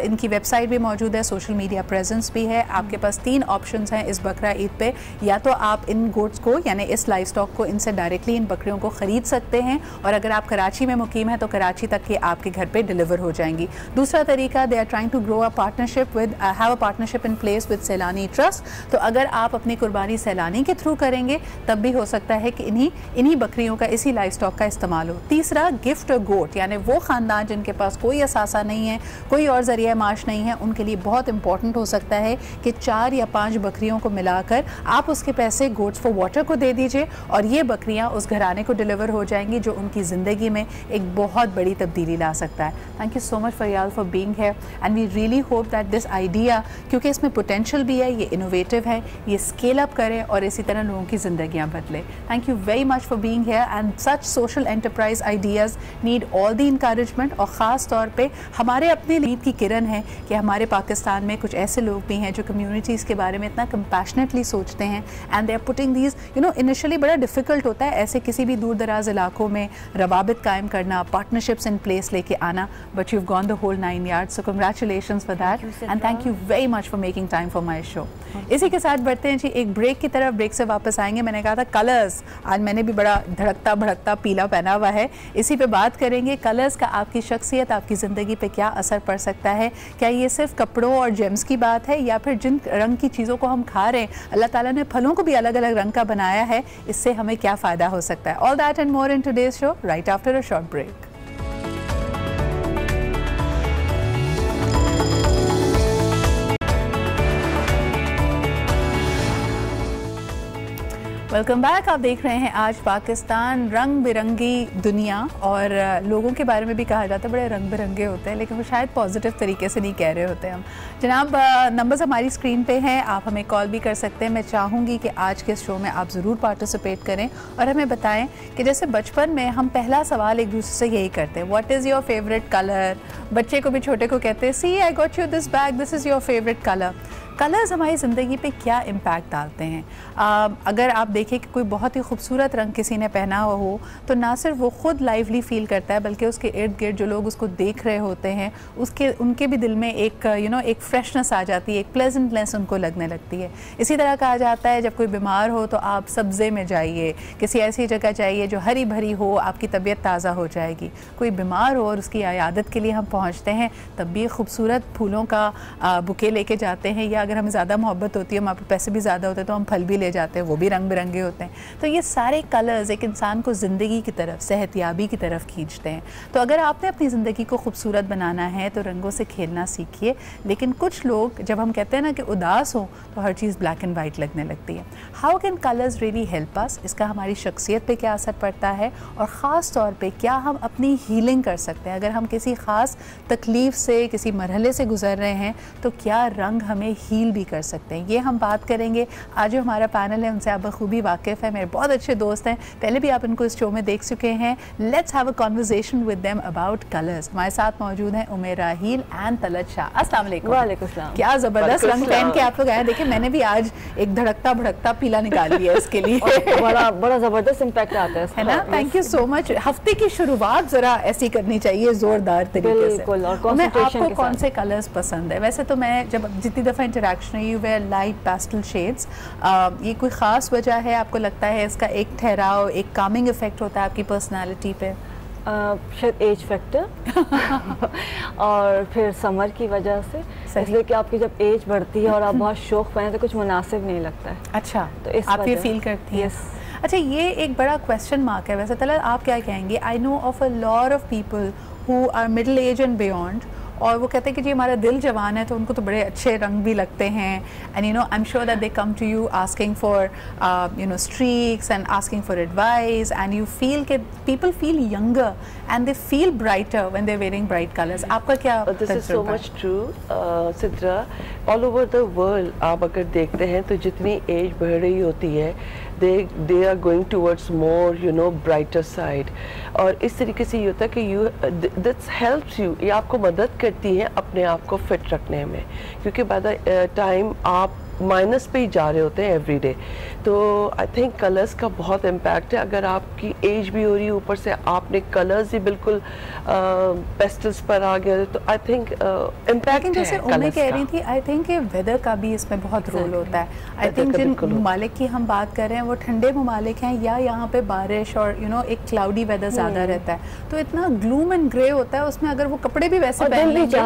इनकी वेबसाइट भी मौजूद है, सोशल मीडिया प्रेजेंस भी है। आपके पास 3 ऑप्शंस हैं इस बकरा ईद पे, या तो आप इन गोट्स को यानी इस लाइफ स्टॉक को इनसे डायरेक्टली इन बकरियों को ख़रीद सकते हैं, और अगर आप कराची में मुकीम है तो कराची तक के आपके घर पे डिलीवर हो जाएंगी। दूसरा तरीका, they are trying to grow a partnership with have a partnership in place with Saylani Trust. तो अगर आप अपनी कुर्बानी सैलानी के थ्रू करेंगे तब भी हो सकता है कि इन्हीं बकरियों का इसी लाइफ स्टॉक का इस्तेमाल हो। तीसरा, गिफ्ट अ गोट, यानी वो ख़ानदान जिनके पास कोई असासा नहीं है, कोई और ज़रिया माश नहीं है, उनके लिए बहुत इंपॉर्टेंट हो सकता है कि 4 या 5 बकरियों को मिलाकर आप उसके पैसे गोट्स फॉर वाटर को दे दीजिए और ये बकरियाँ उस घराने को डिलीवर हो जाएंगी जो उनकी ज़िंदगी में एक बहुत बड़ी तब्दीली ला सकता है। Thank you so much Faryal for being here and we really hope that this idea, क्योंकि इसमें पोटेंशियल भी है, ये इनोवेटिव है, ये स्केल अप करे और इसी तरह लोगों की ज़िंदगियाँ बदले। Thank you very much for being here and such social enterprise ideas need all the encouragement और ख़ास तौर पे हमारे अपने लीड की किरण है कि हमारे पाकिस्तान में कुछ ऐसे लोग भी हैं जो कम्युनिटीज़ के बारे में इतना कंपैशनेटली सोचते हैं and they are putting these initially बड़ा डिफ़िकल्ट होता है ऐसे किसी भी दूर दराज इलाकों में रवाबित कायम करना, पार्टनरशिप्स इन प्लेस लेके आना, but you have gone the whole 9 yards, so congratulations for that and thank you very much for making time for my show. इसी के साथ बढ़ते हैं जी एक ब्रेक की तरफ। ब्रेक से वापस आएंगे। मैंने कहा था कलर्स, आज मैंने भी बड़ा धड़कता भड़कता पीला पहना हुआ है, इसी पे बात करेंगे। कलर्स का आपकी शख्सियत, आपकी ज़िंदगी पे क्या असर पड़ सकता है? क्या ये सिर्फ कपड़ों और जेम्स की बात है या फिर जिन रंग की चीज़ों को हम खा रहे हैं, अल्लाह ताला ने फलों को भी अलग अलग रंग का बनाया है, इससे हमें क्या फ़ायदा हो सकता है? All that and more in today's show right after a short break. Welcome back. आप देख रहे हैं आज पाकिस्तान, रंग बिरंगी दुनिया। और लोगों के बारे में भी कहा जाता है बड़े रंग बिरंगे होते हैं, लेकिन वो शायद पॉजिटिव तरीके से नहीं कह रहे होते हम। जनाब, नंबर्स हमारी स्क्रीन पे हैं, आप हमें कॉल भी कर सकते हैं। मैं चाहूँगी कि आज के शो में आप ज़रूर पार्टिसिपेट करें और हमें बताएं कि जैसे बचपन में हम पहला सवाल एक दूसरे से यही करते हैं, what is your favourite colour? बच्चे को भी छोटे को कहते हैं, see I got you this bag, this is your favourite colour. Colours हमारी ज़िंदगी पे क्या इम्पैक्ट डालते हैं? अगर आप देखें कि कोई बहुत ही खूबसूरत रंग किसी ने पहना हुआ हो तो ना सिर्फ वो ख़ुद लाइवली फील करता है, बल्कि उसके इर्द गिर्द जो लोग उसको देख रहे होते हैं उनके भी दिल में एक एक फ्रेशनेस आ जाती है, एक प्लेजेंटनेस उनको लगने लगती है। इसी तरह कहा जाता है जब कोई बीमार हो तो आप सब्ज़े में जाइए, किसी ऐसी जगह जाइए जो हरी भरी हो, आपकी तबीयत ताज़ा हो जाएगी। कोई बीमार हो और उसकी इयादत के लिए हम पहुँचते हैं, तब भी खूबसूरत फूलों का बुके लेके जाते हैं, या अगर हमें ज़्यादा मोहब्बत होती है, हमारे पे पैसे भी ज़्यादा होते हैं तो हम फल भी ले जाते हैं, वो भी रंग बिरंगे होते हैं। तो ये सारे कलर्स एक इंसान को ज़िंदगी की तरफ, सेहतयाबी की तरफ खींचते हैं। तो अगर आपने अपनी ज़िंदगी को खूबसूरत बनाना है तो रंगों से खेलना सीखिए। लेकिन कुछ लोग, जब हम कहते हैं ना कि उदास हो तो हर चीज़ ब्लैक एंड वाइट लगने लगती है। How can colours really help us? इसका हमारी शख्सियत पे क्या असर पड़ता है और ख़ास तौर पे क्या हम अपनी हीलिंग कर सकते हैं? अगर हम किसी ख़ास तकलीफ़ से, किसी मरहले से गुजर रहे हैं तो क्या रंग हमें हील भी कर सकते हैं? ये हम बात करेंगे। आज जो हमारा पैनल है उनसे आप बखूबी वाकिफ़ है, मेरे बहुत अच्छे दोस्त हैं, पहले भी आप इनको इस शो में देख चुके हैं। Let's have a conversation with them about colours. हमारे साथ मौजूद हैं उमेर राहील एंड तलत शाह। अस्सलाम वालेकुम। वालेकुम सलाम। क्या ज़बरदस्त रंग पहन के आप लोग आए। देखिए, मैंने भी आज एक धड़कता भड़कता पीला निकाल लिया इसके लिए। बड़ा ज़बरदस्त इम्पैक्ट आता है ना? Thank you so much. हफ्ते की शुरुआत ज़रा ऐसी करनी चाहिए, ज़ोरदार तरीके से। मैं आपको कौन से कलर्स पसंद है? वैसे तो मैं जब जितनी दफ़ा इंटरेक्शन हुई, वेयर लाइट पेस्टल शेड्स। ये कोई ख़ास वजह है आपको लगता है इसका? एक ठहराव, एक कामिंग इफेक्ट होता है आपकी पर्सनालिटी पे? शायद एज फैक्टर और फिर समर की वजह से, इसलिए कि आपकी जब एज बढ़ती है और आप बहुत शौक पहने तो कुछ मुनासिब नहीं लगता है। अच्छा, तो इस आप ये फील करती हैं? यस। अच्छा, ये एक बड़ा क्वेश्चन मार्क है वैसे। तलत, आप क्या कहेंगे? I know of a lot of people who are middle age and beyond, और वो कहते हैं कि जी हमारा दिल जवान है तो उनको तो बड़े अच्छे रंग भी लगते हैं। And I am sure that they come to you asking for streaks and asking for advice, and you feel कि people feel younger and they feel brighter when they wearing bright colours. आपका क्या? This is so much true Sidra. All over the world आप अगर देखते हैं तो जितनी as बढ़ रही होती है, they are going towards more brighter side, और इस तरीके से ये होता है कि this helps you, ये आपको मदद करती है अपने आप को फिट रखने में, क्योंकि बाय द टाइम आप माइनस पे ही जा रहे होते हैं एवरी डे। तो आई थिंक कलर्स का बहुत इम्पैक्ट है। अगर आपकी एज भी हो रही है, ऊपर से आपने कलर्स ही बिल्कुल पेस्टल्स पर आ गए, तो आई थिंक इम्पैक्ट है। जैसे उन्हें कह रही थी, आई थिंक वेदर का भी इसमें बहुत रोल होता है। आई थिंक जिन ममालिक की हम बात कर रहे हैं वो ठंडे ममालिक हैं, या यहाँ पे बारिश और एक क्लाउडी वेदर ज़्यादा रहता है, तो इतना ग्लूम एंड ग्रे होता है उसमें। अगर वो कपड़े भी वैसे पहन लेंगे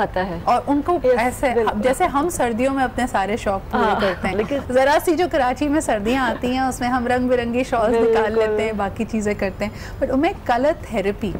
और उनको ऐसे, जैसे हम सर्दियों में अपने सारे शौक पूरे करते हैं, लेकिन जरा सी जो कराची में सर्दियां आती हैं उसमें हम रंग बिरंगी शॉल्स निकाल लेते हैं, बाकी चीजें करते हैं। बट उमें colour therapy,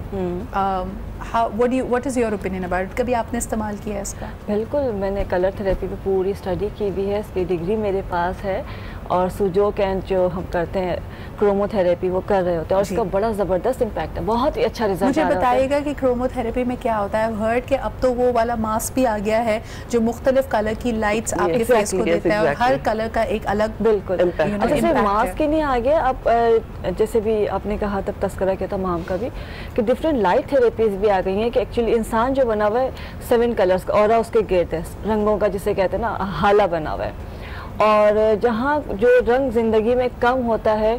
what is your opinion about it? कभी आपने इस्तेमाल किया है इसका? बिल्कुल, मैंने कलर थेरेपी पे पूरी स्टडी की भी है, इसकी डिग्री मेरे पास है, और सुजोक एंड जो हम करते हैं क्रोमोथेरेपी वो कर रहे होते हैं और इसका बड़ा ज़बरदस्त इम्पैक्ट है, बहुत ही अच्छा रिजल्ट। मुझे बताइएगा कि क्रोमोथेरेपी में क्या होता है? हर्ड के अब तो वो वाला मास्क भी आ गया है जो मुख्तलिफ कलर की लाइट्स आपके फेस को देता है और हर कलर का एक अलग बिल्कुल अच्छा सिर्फ मास्क ही नहीं आ गया अब, जैसे भी आपने कहा तब तस्करा किया था माम का भी कि डिफरेंट लाइट थेरेपीज भी आ गई हैं कि एक्चुअली इंसान जो बना हुआ है 7 कलर्स का और उसके गिर्द है रंगों का जिसे कहते हैं ना हाला बना हुआ है, और जहाँ जो रंग ज़िंदगी में कम होता है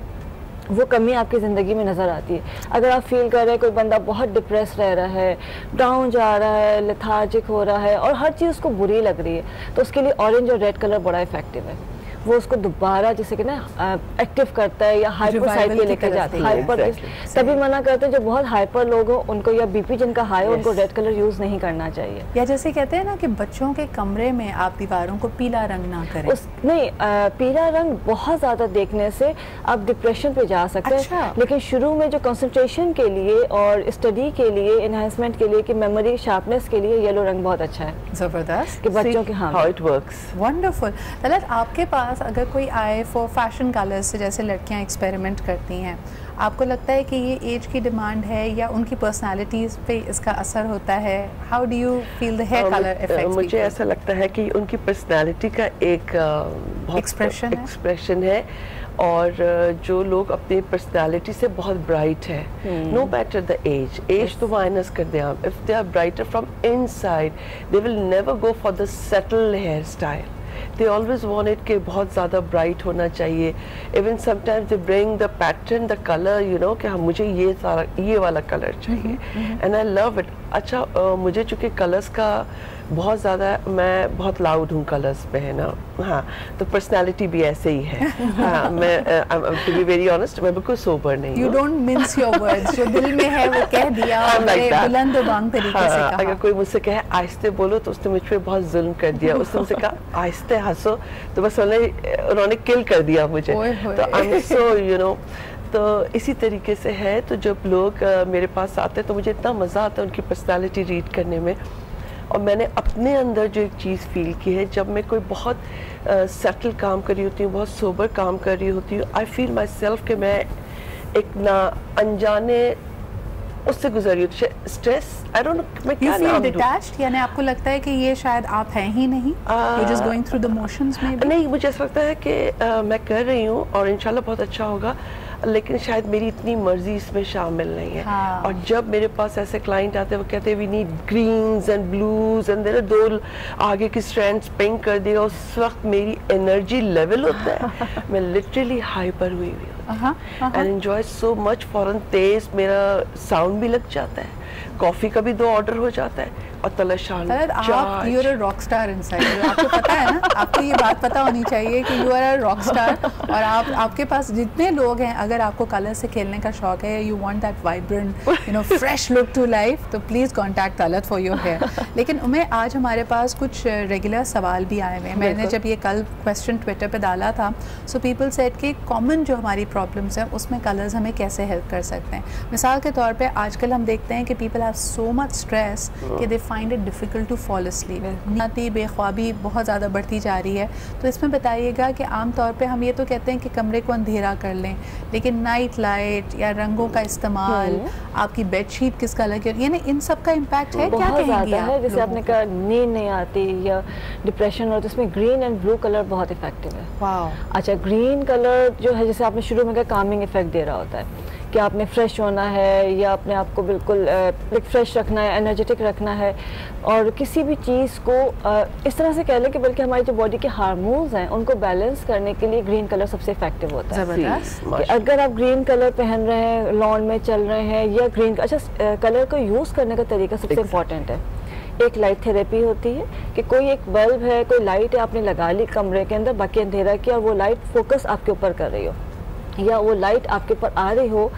वो कमी आपकी ज़िंदगी में नज़र आती है। अगर आप फील कर रहे हैं कोई बंदा बहुत डिप्रेस रह रहा है, डाउन जा रहा है, लेथार्जिक हो रहा है और हर चीज़ उसको बुरी लग रही है, तो उसके लिए ऑरेंज और रेड कलर बड़ा इफेक्टिव है। वो उसको दोबारा जैसे कि ना एक्टिव करता है या हाइपर साइड पे लेकर जाता है। हाइपर तभी मना करते हैं जो बहुत हाइपर लोग हो उनको या बीपी जिनका हाई हो उनको रेड कलर यूज़ नहीं करना चाहिए। या जैसे कहते हैं ना कि बच्चों के कमरे में आप दीवारों को पीला रंग ना करें। नहीं पीला रंग बहुत ज़्यादा देखने से आप डिप्रेशन पे जा सकते हैं, लेकिन शुरू में जो कंसंट्रेशन के लिए और स्टडी के लिए एनहांसमेंट के लिए कि मेमोरी शार्पनेस के लिए येलो रंग बहुत अच्छा है। ज़बरदस्त कि बच्चों के how it works. Wonderful. Talat आपके पास अगर कोई आए फॉर फैशन कलर्स से जैसे लड़कियां एक्सपेरिमेंट करती हैं, आपको लगता है कि ये एज की डिमांड है या उनकी पर्सनालिटीज़ पे इसका असर होता है? How do you feel the hair colour effects? मुझे ऐसा लगता है कि उनकी पर्सनालिटी का एक एक्सप्रेशन है और जो लोग अपनी पर्सनालिटी से बहुत ब्राइट है, नो मैटर द एज तो माइनस कर दें आप, if they are brighter from inside they will never go for the settle hair style. They always want it कि बहुत ज़्यादा bright होना चाहिए। Even sometimes they bring the pattern, the color, you know कि हाँ मुझे ये वाला कलर चाहिए and I love it। अच्छा मुझे चूँकि कलर्स का बहुत ज़्यादा, मैं बहुत लाउड हूँ कलर्स पे है ना, हाँ तो पर्सनालिटी भी ऐसे ही है। हाँ मैं to be very honest मैं बिल्कुल सोबर नहीं हूँ। You don't mince your words, जो दिल में है वो कह दिया और बुलंद बांग तरीके से कहा। अगर कोई मुझसे कहे आहिस्ते बोलो तो उसने मुझ पे बहुत जुल्म कर दिया, उसने मुझसे कहा आहिस्ते हंसो तो बस उन्होंने किल कर दिया मुझे। तो I am so you know, तो इसी तरीके से है। तो जब लोग मेरे पास आते हैं तो मुझे इतना मज़ा आता है उनकी पर्सनालिटी रीड करने में। और मैंने अपने अंदर जो एक चीज़ फील की है, जब मैं कोई बहुत सेटल काम कर रही होती हूँ, बहुत सोबर काम कर रही होती हूँ, आई फील माई सेल्फ कि मैं एक ना अनजाने उससे गुजरी हूँ, स्ट्रेस आई डोंट नो मैं क्या नाम दूँ। डिटैच्ड, यानी आपको लगता है कि ये शायद आप हैं ही नहीं, you're just going through the motions में? नहीं, मुझे ऐसा लगता है कि मैं कर रही हूँ और इंशाल्लाह बहुत अच्छा होगा, लेकिन शायद मेरी इतनी मर्जी इसमें शामिल नहीं है। हाँ। और जब मेरे पास ऐसे क्लाइंट आते हैं वो कहते हैं we need greens and blues and there दो आगे की स्ट्रैंड्स पिंक कर दिया, उस वक्त मेरी एनर्जी लेवल होता है मैं लिटरली हाइपर हुई एंड एंजॉय सो मच। फौरन तेज मेरा साउंड भी लग जाता है, कॉफ़ी का भी 2 ऑर्डर हो जाता है और तलशान आप you are a rock star inside. आपको पता है ना, आपको ये बात पता होनी चाहिए कि you are a rock star. और आपके पास जितने लोग हैं, अगर आपको कलर से खेलने का शौक है, you want that vibrant you know fresh look to life, तो please contact Talat for your hair. लेकिन उमें आज हमारे पास कुछ रेगुलर सवाल भी आए हुए हैं। मैंने जब ये कल क्वेश्चन ट्विटर पर डाला था, सो पीपल सेड कि कॉमन जो हमारी प्रॉब्लम्स हैं उसमें कलर्स हमें कैसे हेल्प कर सकते हैं। मिसाल के तौर पर आजकल हम देखते हैं कि people have so much stress कि they find it difficult to fall asleep. नींद बेख्वाबी बहुत ज़्यादा बढ़ती जा रही है, तो इसमें बताइएगा कि आम तौर पे हम ये तो कहते हैं कि कमरे को अंधेरा कर लें, लेकिन नाइट लाइट या रंगों का इस्तेमाल, आपकी बेडशीट किस कलर की, यानी इन सब का इम्पैक्ट है क्या ज़्यादा है? जैसे आपने कहा नींद नहीं आती या डिप्रेशन हो, तो इसमें ग्रीन एंड ब्लू कलर बहुत इफेक्टिव है। वाह। अच्छा, ग्रीन कलर जो है जैसे आपने शुरू में कहा कामिंग इफेक्ट दे रहा होता है कि आपने फ्रेश होना है या अपने आप को बिल्कुल फ्रेश रखना है, एनर्जेटिक रखना है, और किसी भी चीज़ को इस तरह से कह लें कि बल्कि हमारी जो बॉडी के हार्मोन्स हैं उनको बैलेंस करने के लिए ग्रीन कलर सबसे इफेक्टिव होता है। ज़बरदस्त। अगर आप ग्रीन कलर पहन रहे हैं, लॉन में चल रहे हैं या ग्रीन, अच्छा कलर को यूज़ करने का तरीका सबसे इम्पॉर्टेंट है। एक लाइट थेरेपी होती है कि कोई एक बल्ब है, कोई लाइट है, आपने लगा ली कमरे के अंदर, बाकी अंधेरा किया और वो लाइट फोकस आपके ऊपर कर रही हो या वो लाइट आपके ऊपर आ रही हो,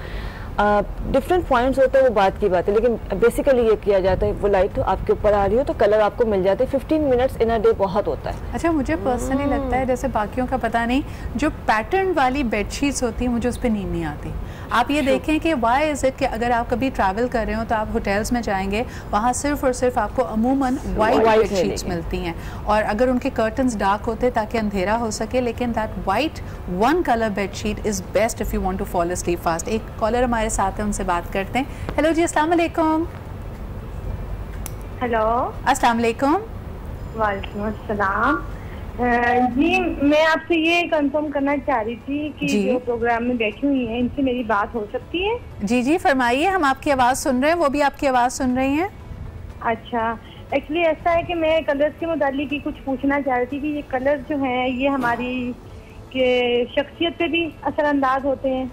डिफरेंट पॉइंट्स होते हैं, वो बात की बात है, लेकिन बेसिकली ये किया जाता है वो लाइट आपके ऊपर आ रही हो तो कलर आपको मिल जाते हैं। 15 मिनट्स इन अ डे बहुत होता है। अच्छा, मुझे पर्सनली लगता है, जैसे बाकियों का पता नहीं, जो पैटर्न वाली बेडशीट्स होती हैं मुझे उस पर नींद नहीं आती। आप ये देखें कि वाई इज़ इट कि अगर आप कभी ट्रैवल कर रहे हो तो आप होटल्स में जाएंगे, वहाँ सिर्फ और सिर्फ आपको अमूमन वाइट बेडशीट्स मिलती हैं, और अगर उनके कर्टन्स डार्क होते ताकि अंधेरा हो सके, लेकिन that white one colour bedsheet is best if you want to fall asleep fast. एक कॉलर हमारे साथ है, उनसे बात करते हैं। हेलो जी, अस्सलाम वालेकुम। हेलो, अस्सलाम वालेकुम। वालेकुम अस्सलाम। जी, मैं आपसे ये कंफर्म करना चाह रही थी कि जो प्रोग्राम में बैठी हुई हैं इनसे मेरी बात हो सकती है? जी जी, फरमाइए, हम आपकी आवाज़ सुन रहे हैं, वो भी आपकी आवाज़ सुन रही हैं। अच्छा, एक्चुअली ऐसा है कि मैं कलर्स के मुतालिक ही कुछ पूछना चाह रही थी कि ये कलर्स जो हैं ये हमारी के शख्सियत पे भी असरअंदाज होते हैं?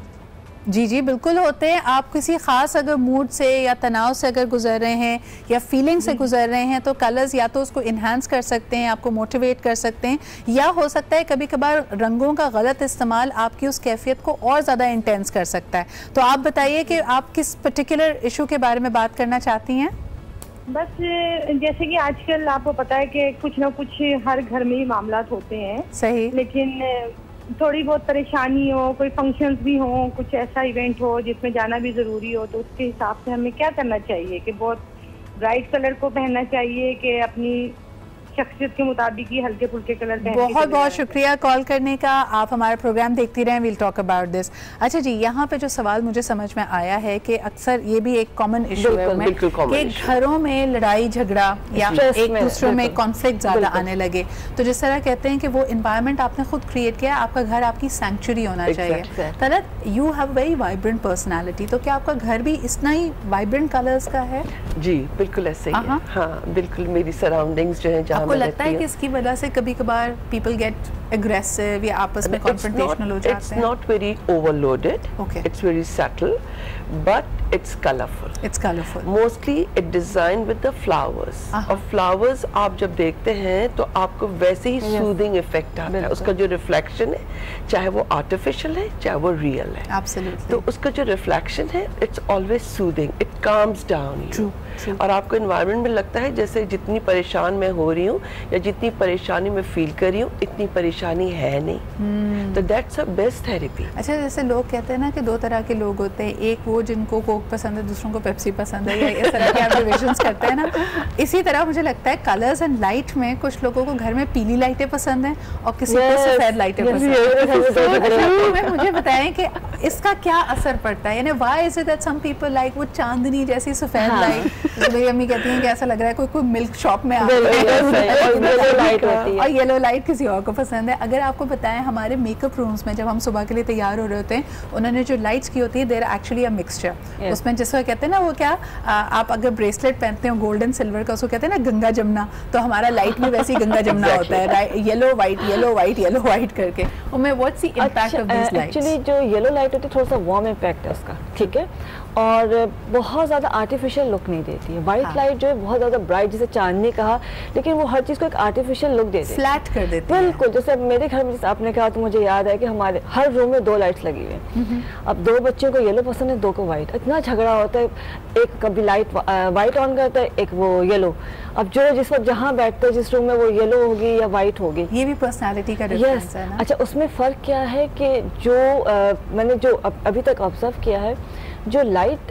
जी जी, बिल्कुल होते हैं। आप किसी ख़ास अगर मूड से या तनाव से अगर गुजर रहे हैं या फीलिंग से गुजर रहे हैं तो कलर्स या तो उसको इन्हांस कर सकते हैं, आपको मोटिवेट कर सकते हैं, या हो सकता है कभी कभार रंगों का गलत इस्तेमाल आपकी उस कैफियत को और ज़्यादा इंटेंस कर सकता है। तो आप बताइए कि आप किस पर्टिकुलर इशू के बारे में बात करना चाहती हैं? बस जैसे कि आजकल आपको पता है कि कुछ ना कुछ हर घर में ही मामलात होते हैं। सही। लेकिन थोड़ी बहुत परेशानी हो, कोई फंक्शंस भी हो, कुछ ऐसा इवेंट हो जिसमें जाना भी ज़रूरी हो, तो उसके हिसाब से हमें क्या करना चाहिए कि बहुत ब्राइट कलर को पहनना चाहिए कि अपनी शख्सियत के मुताबिक ही हल्के फुल्के कलर पहन? बहुत बहुत शुक्रिया कॉल करने का, आप हमारा प्रोग्राम देखती रहें, वील टॉक अबाउट दिस। अच्छा जी, यहाँ पे जो सवाल मुझे समझ में आया है कि अक्सर ये भी एक कॉमन इशू है कि घरों में लड़ाई झगड़ा या एक दूसरे में कॉन्फ्लिक्ट ज़्यादा आने लगे, तो जिस तरह कहते हैं कि वो इन्वायरमेंट आपने खुद क्रिएट किया, आपका घर आपकी सैंक्चुरी होना चाहिए। Talat, you have very vibrant personality, तो क्या आपका घर भी इतना ही वाइब्रेंट कलर्स का है? जी बिल्कुल ऐसे ही है। हाँ बिल्कुल, मेरी सराउंडिंग्स जो है, आपको लगता है कि इसकी वजह से कभी कभार पीपल गेट एग्रेसिव या आपस में कॉन्फ्रंटेशनल हो जाते हैं? It's not very overloaded, it's very subtle, but it's colourful. It's colourful, mostly it design with the flowers, और फ्लावर्स आप जब देखते हैं तो आपको वैसे ही सूदिंग इफेक्ट आता है। उसका जो रिफ्लेक्शन है, चाहे वो आर्टिफिशियल है चाहे वो रियल है, एब्सोल्युटली, तो उसका जो रिफ्लेक्शन है it's always soothing, it calms down you, और आपको एनवायरनमेंट में लगता है जैसे जितनी परेशान मैं हो रही हूँ या जितनी परेशानी मैं फील कर रही हूँ इतनी परेशानी है नहीं। तो दैट्स अ बेस्ट थेरेपी। अच्छा, जैसे लोग कहते हैं ना कि दो तरह के लोग होते हैं, एक वो जिनको कोक पसंद है, दूसरों को पेप्सी पसंद है, या इस तरह के आप डिविजन्स करते हैं ना, इसी तरह मुझे लगता है कलर्स एंड लाइट में कुछ लोगों को घर में पीली लाइटें पसंद हैं और किसी को सफेद लाइटें पसंद है। मुझे बताएं कि इसका क्या असर पड़ता है, यानी why is it that some people like वो चांदनी जैसी सफेद लाइट, मेरी अम्मी कहती हैं कि ऐसा लग रहा है कोई मिल्क शॉप में आ गया है, और येलो लाइट किसी और को पसंद है। अगर आपको बताएं, हमारे मेकअप रूम्स में जब हम सुबह के लिए तैयार हो रहे होते हैं, उन्होंने जो लाइट्स की होती है देयर एक्चुअली अ मिक्सचर, उसमें जिसको कहते हैं ना, वो क्या आप अगर ब्रेसलेट पहनते हो गोल्डन सिल्वर का, उसको कहते हैं ना गंगा जमुना, तो हमारा लाइट में वैसे ही गंगा जमुना होता है, yellow white yellow white yellow white करके। मैं what's the impact of this lights? Actually जो येलो लाइट होती है थोड़ा सा वार्म इम्पैक्ट है उसका, ठीक है, और बहुत ज़्यादा आर्टिफिशियल लुक नहीं देती है। वाइट लाइट जो है बहुत ज़्यादा ब्राइट, जैसे चांदनी कहा, लेकिन वो हर चीज़ को एक आर्टिफिशियल लुक देती है, फ्लैट कर देती है। बिल्कुल, जैसे मेरे घर में जैसे आपने कहा तो मुझे याद है कि हमारे हर रूम में 2 लाइट्स लगी हुई हैं। अब 2 बच्चों को येलो पसंद है, 2 को वाइट, इतना झगड़ा होता है, एक कभी लाइट वाइट ऑन करता है, एक वो येलो। अब जो जिस वक्त जहाँ बैठते हैं जिस रूम में, वो येलो होगी या वाइट होगी, ये भी पर्सनैलिटी का डिफरेंस है ना। अच्छा, उसमें फ़र्क क्या है कि जो मैंने जो अभी तक ऑब्जर्व किया है, जो लाइट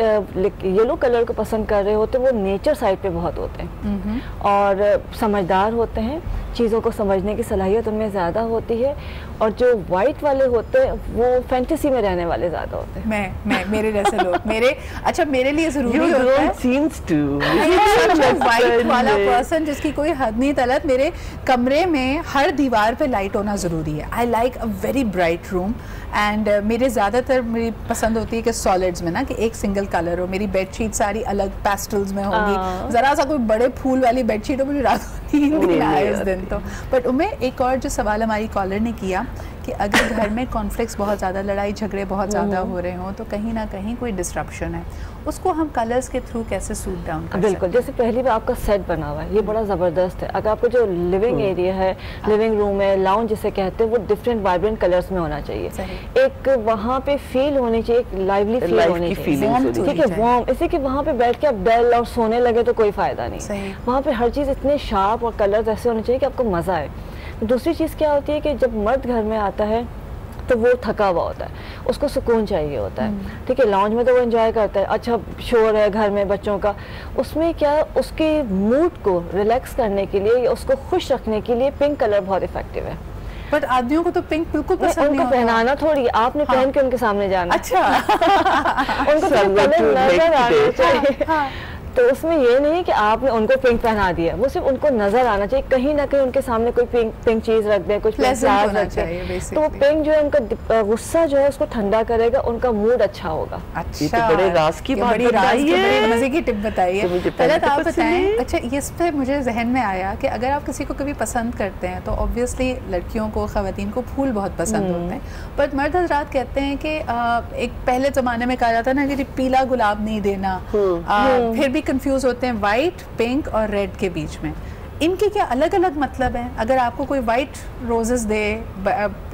येलो कलर को पसंद कर रहे होते हैं वो नेचर साइड पे बहुत होते हैं और समझदार होते हैं, चीज़ों को समझने की सलाहियत उनमें ज़्यादा होती है, और जो वाइट वाले होते हैं वो फैंटेसी में रहने वाले ज़्यादा होते हैं। मैं मेरे जैसे लोग, अच्छा मेरे लिए ज़रूरी होता है वाइट वाला पर्सन जिसकी कोई हद नहीं तलत। मेरे कमरे में हर दीवार पे लाइट होना ज़रूरी है। I like a very bright room, and मेरे ज़्यादातर मेरी पसंद होती है कि सॉलिड्स में ना, कि एक सिंगल कलर हो। मेरी बेडशीट सारी अलग पेस्टल्स में होगी, ज़रा सा कोई बड़े फूल वाली बेडशीट हो, मुझे रात को नींद नहीं आए इस दिन तो। बट उनमें एक और जो सवाल हमारी कॉलर ने किया कि अगर घर में कॉन्फ्लिक्ट्स बहुत ज़्यादा, लड़ाई झगड़े बहुत ज़्यादा हो रहे हों, तो कहीं ना कहीं कोई डिस्ट्रप्शन है, उसको हम कलर्स के थ्रू कैसे सूट डाउन कर? बिल्कुल, जैसे पहली बार आपका सेट बना हुआ है, ये बड़ा ज़बरदस्त है। अगर आपका जो लिविंग एरिया है, लिविंग रूम है, लाउंज जिसे कहते हैं, वो डिफरेंट वाइब्रेंट कलर्स में होना चाहिए। एक वहाँ पे फील होनी चाहिए, एक लाइवली फील होनी चाहिए, ठीक है, वार्म, इसी कि वहाँ पे बैठ के आप डल और सोने लगे तो कोई फ़ायदा नहीं। वहाँ पे हर चीज़ इतने शार्प और कलर्स ऐसे होने चाहिए कि आपको मज़ा आए। दूसरी चीज़ क्या होती है कि जब मर्द घर में आता है तो वो थका हुआ होता है, उसको सुकून चाहिए होता है। ठीक है, लॉन्ज में तो वो एंजॉय करता है, अच्छा शोर है घर में बच्चों का, उसमें क्या उसके मूड को रिलैक्स करने के लिए, उसको खुश रखने के लिए पिंक कलर बहुत इफेक्टिव है। बट आदमियों को तो पिंक बिल्कुल पसंद नहीं उनको होता। पहनाना थोड़ी, आपने पहन के उनके सामने जाना। अच्छा उनको तो कलर नजर आना चाहिए। तो उसमें ये नहीं है कि आपने उनको पिंक पहना दिया, वो सिर्फ उनको नजर आना चाहिए, कहीं ना कहीं उनके सामने कोई पिंक चीज रख दें, कुछ फ्लावर्स रख दें, तो वो पिंक जो है उनका गुस्सा जो है उसको ठंडा करेगा, उनका मूड अच्छा होगा। अच्छा, ये तो बड़े राज की बात बताई है, बड़ी मजे की टिप बताई है। पहले तो आप बताएं। अच्छा, इस पे मुझे जहन में आया कि अगर आप किसी को कभी पसंद करते हैं तो ऑब्वियसली लड़कियों को, खवातीन को फूल बहुत पसंद होते हैं, बट मर्द हजरात कहते हैं कि एक पहले जमाने में कहा जाता ना कि पीला गुलाब नहीं देना, फिर भी कंफ्यूज होते हैं वाइट, पिंक और रेड के बीच में। इनके क्या अलग अलग मतलब हैं? अगर आपको कोई वाइट रोजेस दे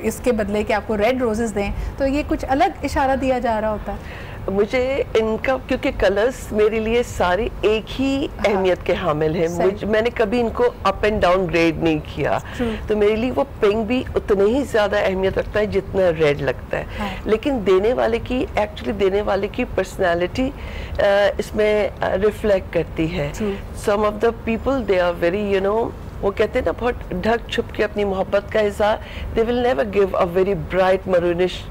इसके बदले कि आपको रेड रोजेस दें, तो ये कुछ अलग इशारा दिया जा रहा होता है। मुझे इनका, क्योंकि कलर्स मेरे लिए सारे एक ही अहमियत के हामिल हैं, मैंने कभी इनको अप एंड डाउन ग्रेड नहीं किया, तो मेरे लिए वो पिंक भी उतने ही ज्यादा अहमियत रखता है जितना रेड लगता है। लेकिन देने वाले की, एक्चुअली देने वाले की पर्सनालिटी इसमें रिफ्लेक्ट करती है। Some of the people they are very वो कहते हैं ना, बहुत ढक छुप के अपनी मोहब्बत का इज़हार, they will never give a very bright maroonish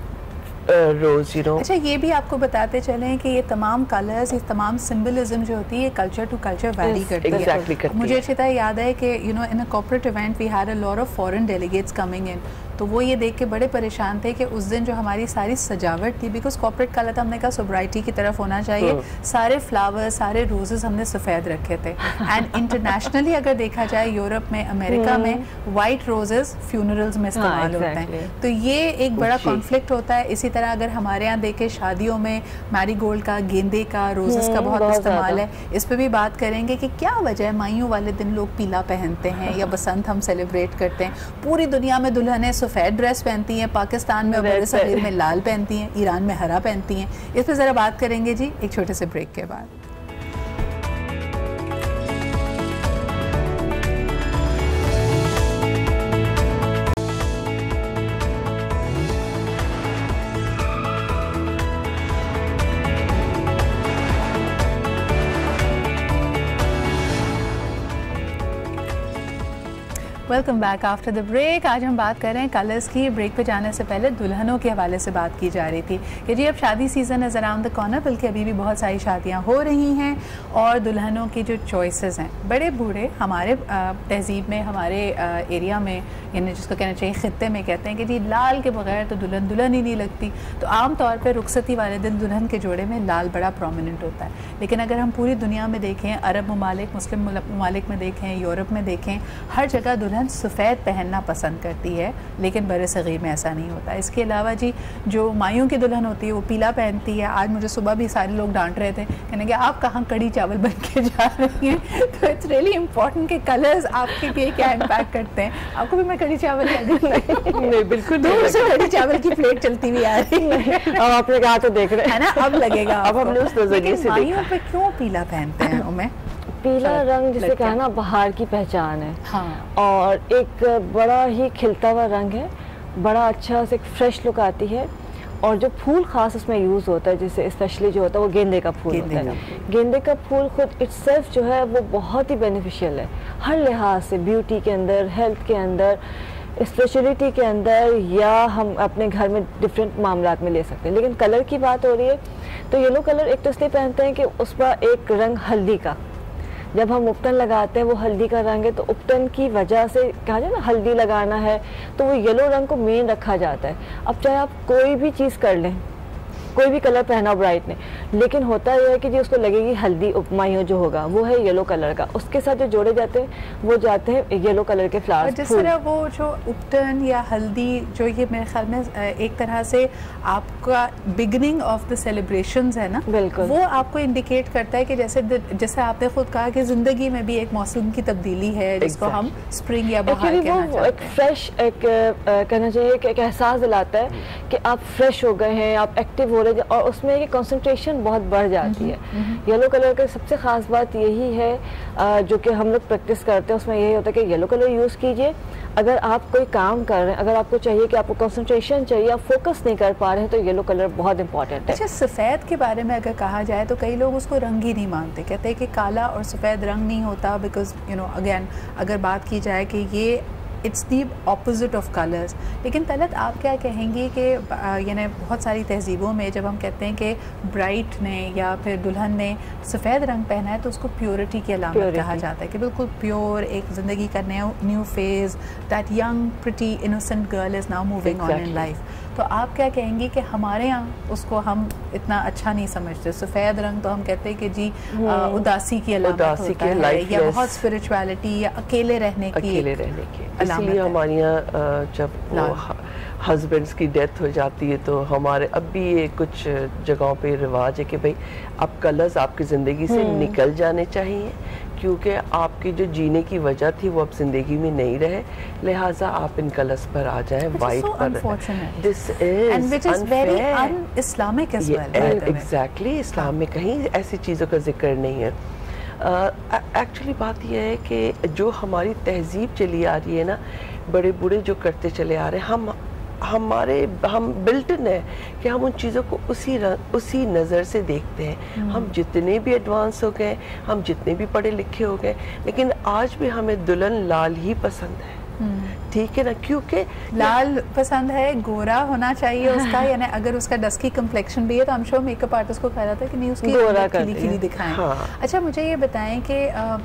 rose, अच्छा, ये भी आपको बताते चलें कि ये तमाम कलर्स, ये तमाम सिंबलिज्म जो होती है टू कल्चर वैरी करती है। मुझे अच्छी तरह याद है कि in a corporate event we had a lot of foreign delegates coming in, तो वो ये देख के बड़े परेशान थे कि उस दिन जो हमारी सारी सजावट थी, बिकॉज कॉर्पोरेट कलर था, हमने कहा सोब्राइटी की तरफ होना चाहिए, सारे फ्लावर्स, सारे रोजेस हमने सफ़ेद रखे थे। एंड इंटरनेशनली अगर देखा जाए, यूरोप में, अमेरिका में वाइट रोजेस फ्यूनरल्स में इस्तेमाल होते हैं, तो ये एक बड़ा कॉन्फ्लिक्ट होता है। इसी तरह अगर हमारे यहाँ देखे शादियों में मैरीगोल्ड का, गेंदे का, रोजेस का बहुत इस्तेमाल है। इस पर भी बात करेंगे कि क्या वजह है माइयों वाले दिन लोग पीला पहनते हैं या बसंत हम सेलिब्रेट करते हैं। पूरी दुनिया में दुल्हनें सफ़ेद ड्रेस पहनती हैं, पाकिस्तान में बड़े सफ़ेद में लाल पहनती हैं, ईरान में हरा पहनती हैं। इस पर ज़रा बात करेंगे जी एक छोटे से ब्रेक के बाद। Welcome back after the break. आज हम बात कर रहे हैं कलर्स की। ब्रेक पे जाने से पहले दुल्हनों के हवाले से बात की जा रही थी कि जी अब शादी season is around the corner, बल्कि अभी भी बहुत सारी शादियां हो रही हैं और दुल्हनों की जो चॉइसेस हैं, बड़े बूढ़े हमारे तहजीब में, हमारे एरिया में, यानी जिसको कहना चाहिए ख़ित्ते में, कहते हैं कि जी लाल के बगैर तो दुल्हन दुल्हन ही नहीं लगती। तो आम तौर पर रुखसती वाले दिन दुल्हन के जोड़े में लाल बड़ा प्रोमिनेंट होता है। लेकिन अगर हम पूरी दुनिया में देखें, अरब ममालिक, मुस्लिम ममालिक में देखें, यूरोप में देखें, हर जगह दुल्हन सफ़ेद पहनना पसंद करती है, लेकिन बड़े सग़ीर में ऐसा नहीं होता। इसके अलावा जी जो मायूं की दुल्हन होती है वो पीला पहनती है। आज मुझे सुबह भी सारे लोग डांट रहे थे, कहने कि आप कहाँ कड़ी चावल बन के जा रही हैं। तो इट्स रियली इम्पॉर्टेंट कि कलर्स आपके लिए क्या इम्पैक्ट करते हैं। आपको भी मैं कड़ी चावल नहीं, बिल्कुल दूर से कड़ी चावल की प्लेट चलती हुई आ रही है। अब आपने कहा तो देख रहे हैं ना, अब लगेगा। अब हमने उस नजरिए से मायूं पे क्यों पीला पहनते हैं? उमें पीला रंग जिसे कहा ना बाहर की पहचान है। हाँ। और एक बड़ा ही खिलता हुआ रंग है, बड़ा अच्छा से एक फ्रेश लुक आती है। और जो फूल खास उसमें यूज़ होता है, जैसे स्पेशली जो होता है वो गेंदे का फूल होता है। गेंदे का फूल खुद इट्सेल्फ जो है वो बहुत ही बेनिफिशियल है हर लिहाज से, ब्यूटी के अंदर, हेल्थ के अंदर, स्पेशलिटी के अंदर, या हम अपने घर में डिफरेंट मामलात में ले सकते हैं। लेकिन कलर की बात हो रही है तो येलो कलर एक तो इसलिए पहनते हैं कि उस पर एक रंग हल्दी का, जब हम उपटन लगाते हैं वो हल्दी का रंग है, तो उपटन की वजह से कहा जाए ना हल्दी लगाना है, तो वो येलो रंग को मेन रखा जाता है। अब चाहे आप कोई भी चीज़ कर लें, कोई भी कलर पहना ब्राइट ने, लेकिन होता यह है कि जी उसको लगेगी हल्दी, उपमाइयों जो होगा वो है येलो कलर का, उसके साथ जो जोड़े जाते हैं वो जाते हैं येलो कलर के फ्लावर्स। जिस तरह वो जो उपटन या हल्दी, जो ये मेरे ख्याल में एक तरह से आपका बिगनिंग ऑफ द सेलिब्रेशंस है ना, बिल्कुल, वो आपको इंडिकेट करता है कि जैसे आपने खुद कहा कि जिंदगी में भी एक मौसम की तब्दीली है जिसको हम स्प्रिंग या बहार कहना चाहते हैं। एक फ्रेश, एक कहना चाहिए कि एक एहसास दिलाता है कि आप फ्रेश हो गए हैं, आप एक्टिव हो रहे हैं, और उसमें ये कंसंट्रेशन बहुत बढ़ जाती है। येलो कलर का सबसे ख़ास बात यही है जो कि हम लोग प्रैक्टिस करते हैं, उसमें यही होता है कि येलो कलर यूज़ कीजिए। अगर आप कोई काम कर रहे हैं, अगर आपको चाहिए कि आपको कंसंट्रेशन चाहिए, आप फोकस नहीं कर पा रहे हैं, तो येलो कलर बहुत इंपॉर्टेंट है। अच्छा, सफ़ेद के बारे में अगर कहा जाए तो कई लोग उसको रंग ही नहीं मानते, कहते हैं कि काला और सफ़ेद रंग नहीं होता, बिकॉज यू नो अगेन अगर बात की जाए कि ये it's the opposite of colours. लेकिन तलत आप क्या कहेंगी कि यानी बहुत सारी तहजीबों में जब हम कहते हैं कि ब्राइड ने या फिर दुल्हन ने सफ़ेद रंग पहना है तो उसको प्योरिटी की अलामत कहा जाता है कि बिल्कुल प्योर एक ज़िंदगी का new phase, that young pretty innocent girl is now moving on in life. तो आप क्या कहेंगी कि हमारे यहाँ उसको हम इतना अच्छा नहीं समझते? सफ़ेद रंग तो हम कहते हैं कि जी उदासी की अलामत होता है, या बहुत स्पिरिचुअलिटी या अकेले रहने की, इसलिए हमारे यहाँ जब हस्बैंड्स की डेथ हो जाती है तो हमारे अब भी ये कुछ जगहों पे रिवाज है कि भाई अब कलर्स आपकी ज़िंदगी से निकल जाने चाहिए, क्योंकि आपकी जो जीने की वजह थी वो अब ज़िंदगी में नहीं रहे, लिहाजा आप इन कलर्स पर आ जाएं, वाइट पर। This is very un-Islamic as well. Exactly, इस्लाम में कहीं ऐसी चीज़ों का जिक्र नहीं है। एक्चुअली बात यह है कि जो हमारी तहजीब चली आ रही है ना, बड़े बूढ़े जो करते चले आ रहे हैं, हम बिल्ट इन है कि हम उन चीज़ों को उसी नज़र से देखते हैं। हम जितने भी एडवांस हो गए, हम जितने भी पढ़े लिखे हो गए, लेकिन आज भी हमें दुल्हन लाल ही पसंद है। ठीक है ना, क्योंकि लाल पसंद है, गोरा होना चाहिए उसका, यानी अगर उसका डस्की कम्प्लेक्शन भी है तो हम श्योर मेकअप आर्टिस्ट को कहा जाता है कि नहीं उसकी गोरा खिली दिखाएं। हाँ। अच्छा, मुझे ये बताएं कि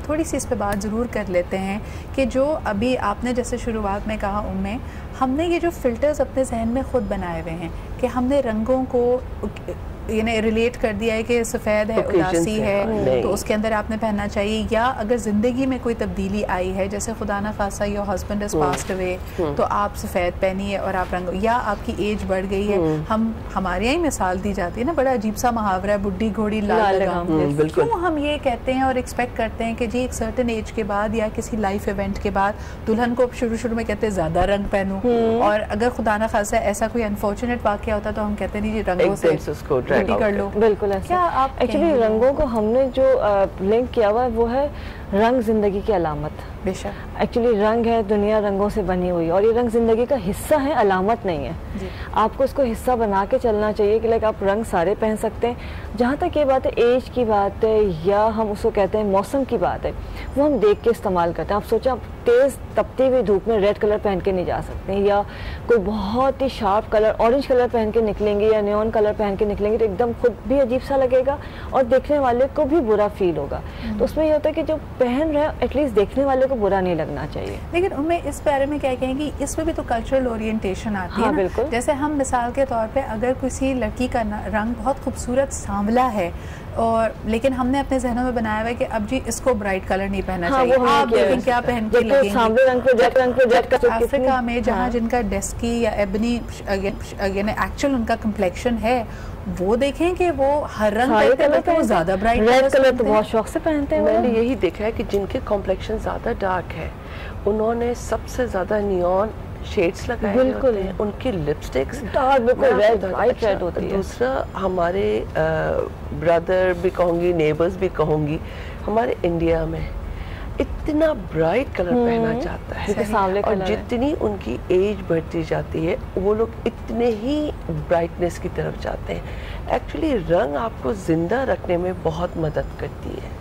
थोड़ी सी इस पे बात ज़रूर कर लेते हैं कि जो अभी आपने जैसे शुरुआत में कहा उम्मे, हमने ये जो फ़िल्टर्स अपने जहन में ख़ुद बनाए हुए हैं कि हमने रंगों को यानी रिलेट कर दिया है कि सफ़ेद है, उदासी है, तो उसके अंदर आपने पहनना चाहिए, या अगर ज़िंदगी में कोई तब्दीली आई है, जैसे खुदा ना खासा your husband is passed away, तो आप सफ़ेद पहनिए और आप रंग, या आपकी एज बढ़ गई है, हमारे यहाँ ही मिसाल दी जाती है ना, बड़ा अजीब सा मुहावरा है, बुढ़ी घोड़ी लाल लगाम। क्यों हम ये कहते हैं और एक्सपेक्ट करते हैं कि जी एक सर्टन एज के बाद या किसी लाइफ इवेंट के बाद दुल्हन को शुरू में कहते हैं ज़्यादा रंग पहनूं, और अगर खुदा ना खासा ऐसा कोई अनफॉर्चुनेट वाक़या होता तो हम कहते नहीं जी रंगों से कर लो। बिल्कुल ऐसा। क्या आप एक्चुअली रंगों को हमने जो लिंक किया हुआ है वो है रंग जिंदगी की अलामत। बेशक एक्चुअली रंग है, दुनिया रंगों से बनी हुई है, और ये रंग जिंदगी का हिस्सा है, अलामत नहीं है। आपको इसको हिस्सा बना के चलना चाहिए कि लाइक आप रंग सारे पहन सकते हैं। जहाँ तक ये बात है एज की बात है या हम उसको कहते हैं मौसम की बात है, वो हम देख के इस्तेमाल करते हैं। आप सोचा तेज़ तपती हुई धूप में रेड कलर पहन के नहीं जा सकते, या कोई बहुत ही शार्प कलर ऑरेंज कलर पहन के निकलेंगे या नियॉन कलर पहन के निकलेंगे तो एकदम खुद भी अजीब सा लगेगा और देखने वाले को भी बुरा फील होगा। तो उसमें ये होता है कि जो पहन रहे हैं एटलीस्ट देखने वाले को बुरा नहीं लगना चाहिए। लेकिन उनमें इस बारे में क्या कहेंगी, इसमें भी तो कल्चरल ओरिएंटेशन आती है ना? बिल्कुल। जैसे हम मिसाल के तौर पे अगर किसी लड़की का रंग बहुत खूबसूरत सांवला है और लेकिन हमने अपने जहनों में बनाया हुआ है कि अब जी इसको ब्राइट कलर नहीं पहनना चाहिए, आप देखें क्या पहन के लगेंगे। अफ्रीका में जहाँ जिनका डेस्की या एबनी यानी एक्चुअल उनका कम्प्लेक्शन है, वो देखें कि वो हर रंग पहनते हैं, वो ज्यादा ब्राइट रेड कलर तो बहुत शौक से पहनते हैं। मैंने यही देखा है कि जिनके कॉम्प्लेक्शन ज्यादा डार्क है उन्होंने सबसे ज्यादा नियॉन शेड्स लगाए होते हैं, उनकी लिपस्टिक्स बिल्कुल रेड वाइट रेड होती है। दूसरा हमारे ब्रदर भी कहूँगी, नेबर्स भी कहूँगी, हमारे इंडिया में इतना ब्राइट कलर पहना जाता है और जितनी उनकी एज बढ़ती जाती है वो लोग इतने ही ब्राइटनेस की तरफ जाते हैं। एक्चुअली रंग आपको ज़िंदा रखने में बहुत मदद करती है।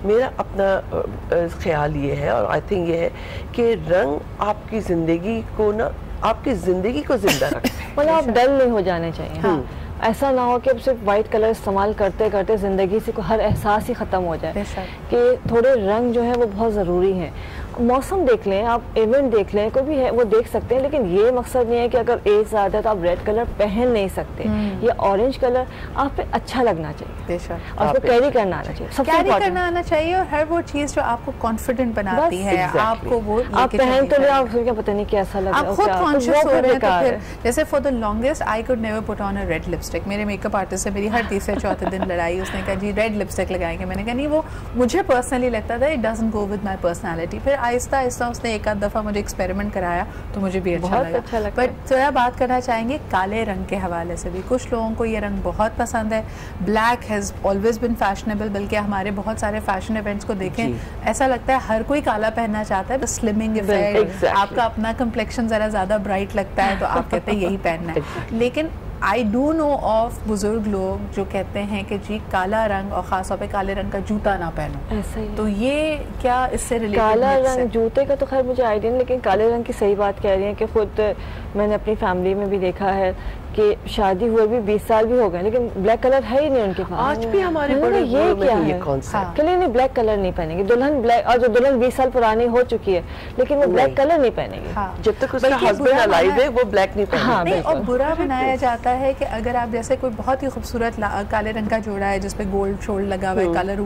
मेरा अपना ख्याल ये है और आई थिंक ये है कि रंग आपकी ज़िंदगी को ना, आपकी ज़िंदगी को ज़िंदा रखते हैं। मतलब आप डल नहीं हो जाने चाहिए। हाँ। ऐसा ना हो कि अब सिर्फ वाइट कलर इस्तेमाल करते करते ज़िंदगी से हर एहसास ही ख़त्म हो जाए, कि थोड़े रंग जो है वो बहुत ज़रूरी हैं। मौसम देख लें, आप इवेंट देख लें, कोई भी है वो देख सकते हैं, लेकिन ये मकसद नहीं है कि अगर एज ज़्यादा है तो आप रेड कलर पहन नहीं सकते, या ऑरेंज कलर आप पे अच्छा लगना चाहिए और उसको कैरी करना आना चाहिए, सबसे कैरी करना आना चाहिए, और हर वो चीज़ जो आपको कॉन्फिडेंट बनाती है, आपको वो आप पहन तो आप क्या पता नहीं कैसा लग रहा है, आप खुद कॉन्शियस हो रहे हैं। तो फिर जैसे for the longest I could never put on a red lipstick. मेरे मेकअप आर्टिस्ट से मेरी हर तीसरे चौथे दिन लड़ाई, उसने कहा जी रेड लिपस्टिक लगाएंगे, मैंने कहा नहीं, वो मुझे पर्सनली लगता था it doesn't go with my personality. फिर आहिस्ता आहिस्ता उसने एक आध दफ़ा मुझे एक्सपेरिमेंट कराया तो मुझे भी अच्छा लगा। लगता बट थोड़ा बात करना चाहेंगे काले रंग के हवाले से भी। कुछ लोगों को ये रंग बहुत पसंद है। Black has always been fashionable, बल्कि हमारे बहुत सारे फैशन इवेंट्स को देखें ऐसा लगता है हर कोई काला पहनना चाहता है। स्लिमिंग इफेक्ट, आपका अपना कम्प्लेक्शन ज़रा ज़्यादा ब्राइट लगता है तो आप कहते हैं यही पहनना है। लेकिन आई डू नो ऑफ बुजुर्ग लोग जो कहते हैं कि जी काला रंग और ख़ासतौर पे काले रंग का जूता ना पहनो। ऐसा ही तो ये क्या इससे रिलेटेड? काला रंग जूते का तो खैर मुझे आइडिया नहीं, लेकिन काले रंग की सही बात कह रही हैं कि खुद मैंने अपनी फैमिली में भी देखा है कि शादी हुए भी 20 साल भी हो गए लेकिन ब्लैक कलर है ही नहीं उनके पास। आज भी हमारे बड़े ये क्या है कॉन्सेप्ट के लिए नहीं ब्लैक कलर नहीं पहनेंगे दुल्हन ब्लैक, और जो दुल्हन 20 साल पुरानी हो चुकी है लेकिन वो ब्लैक कलर नहीं पहनेंगे। जब तक उसका हस्बैंड अलाइव है वो ब्लैक नहीं पहनेगा। नहीं, और बुरा बनाया जाता है कि अगर आप जैसे कोई बहुत ही खूबसूरत काले रंग का जोड़ा है जिसपे गोल्ड शोल्ड लगा हुआ है, कलर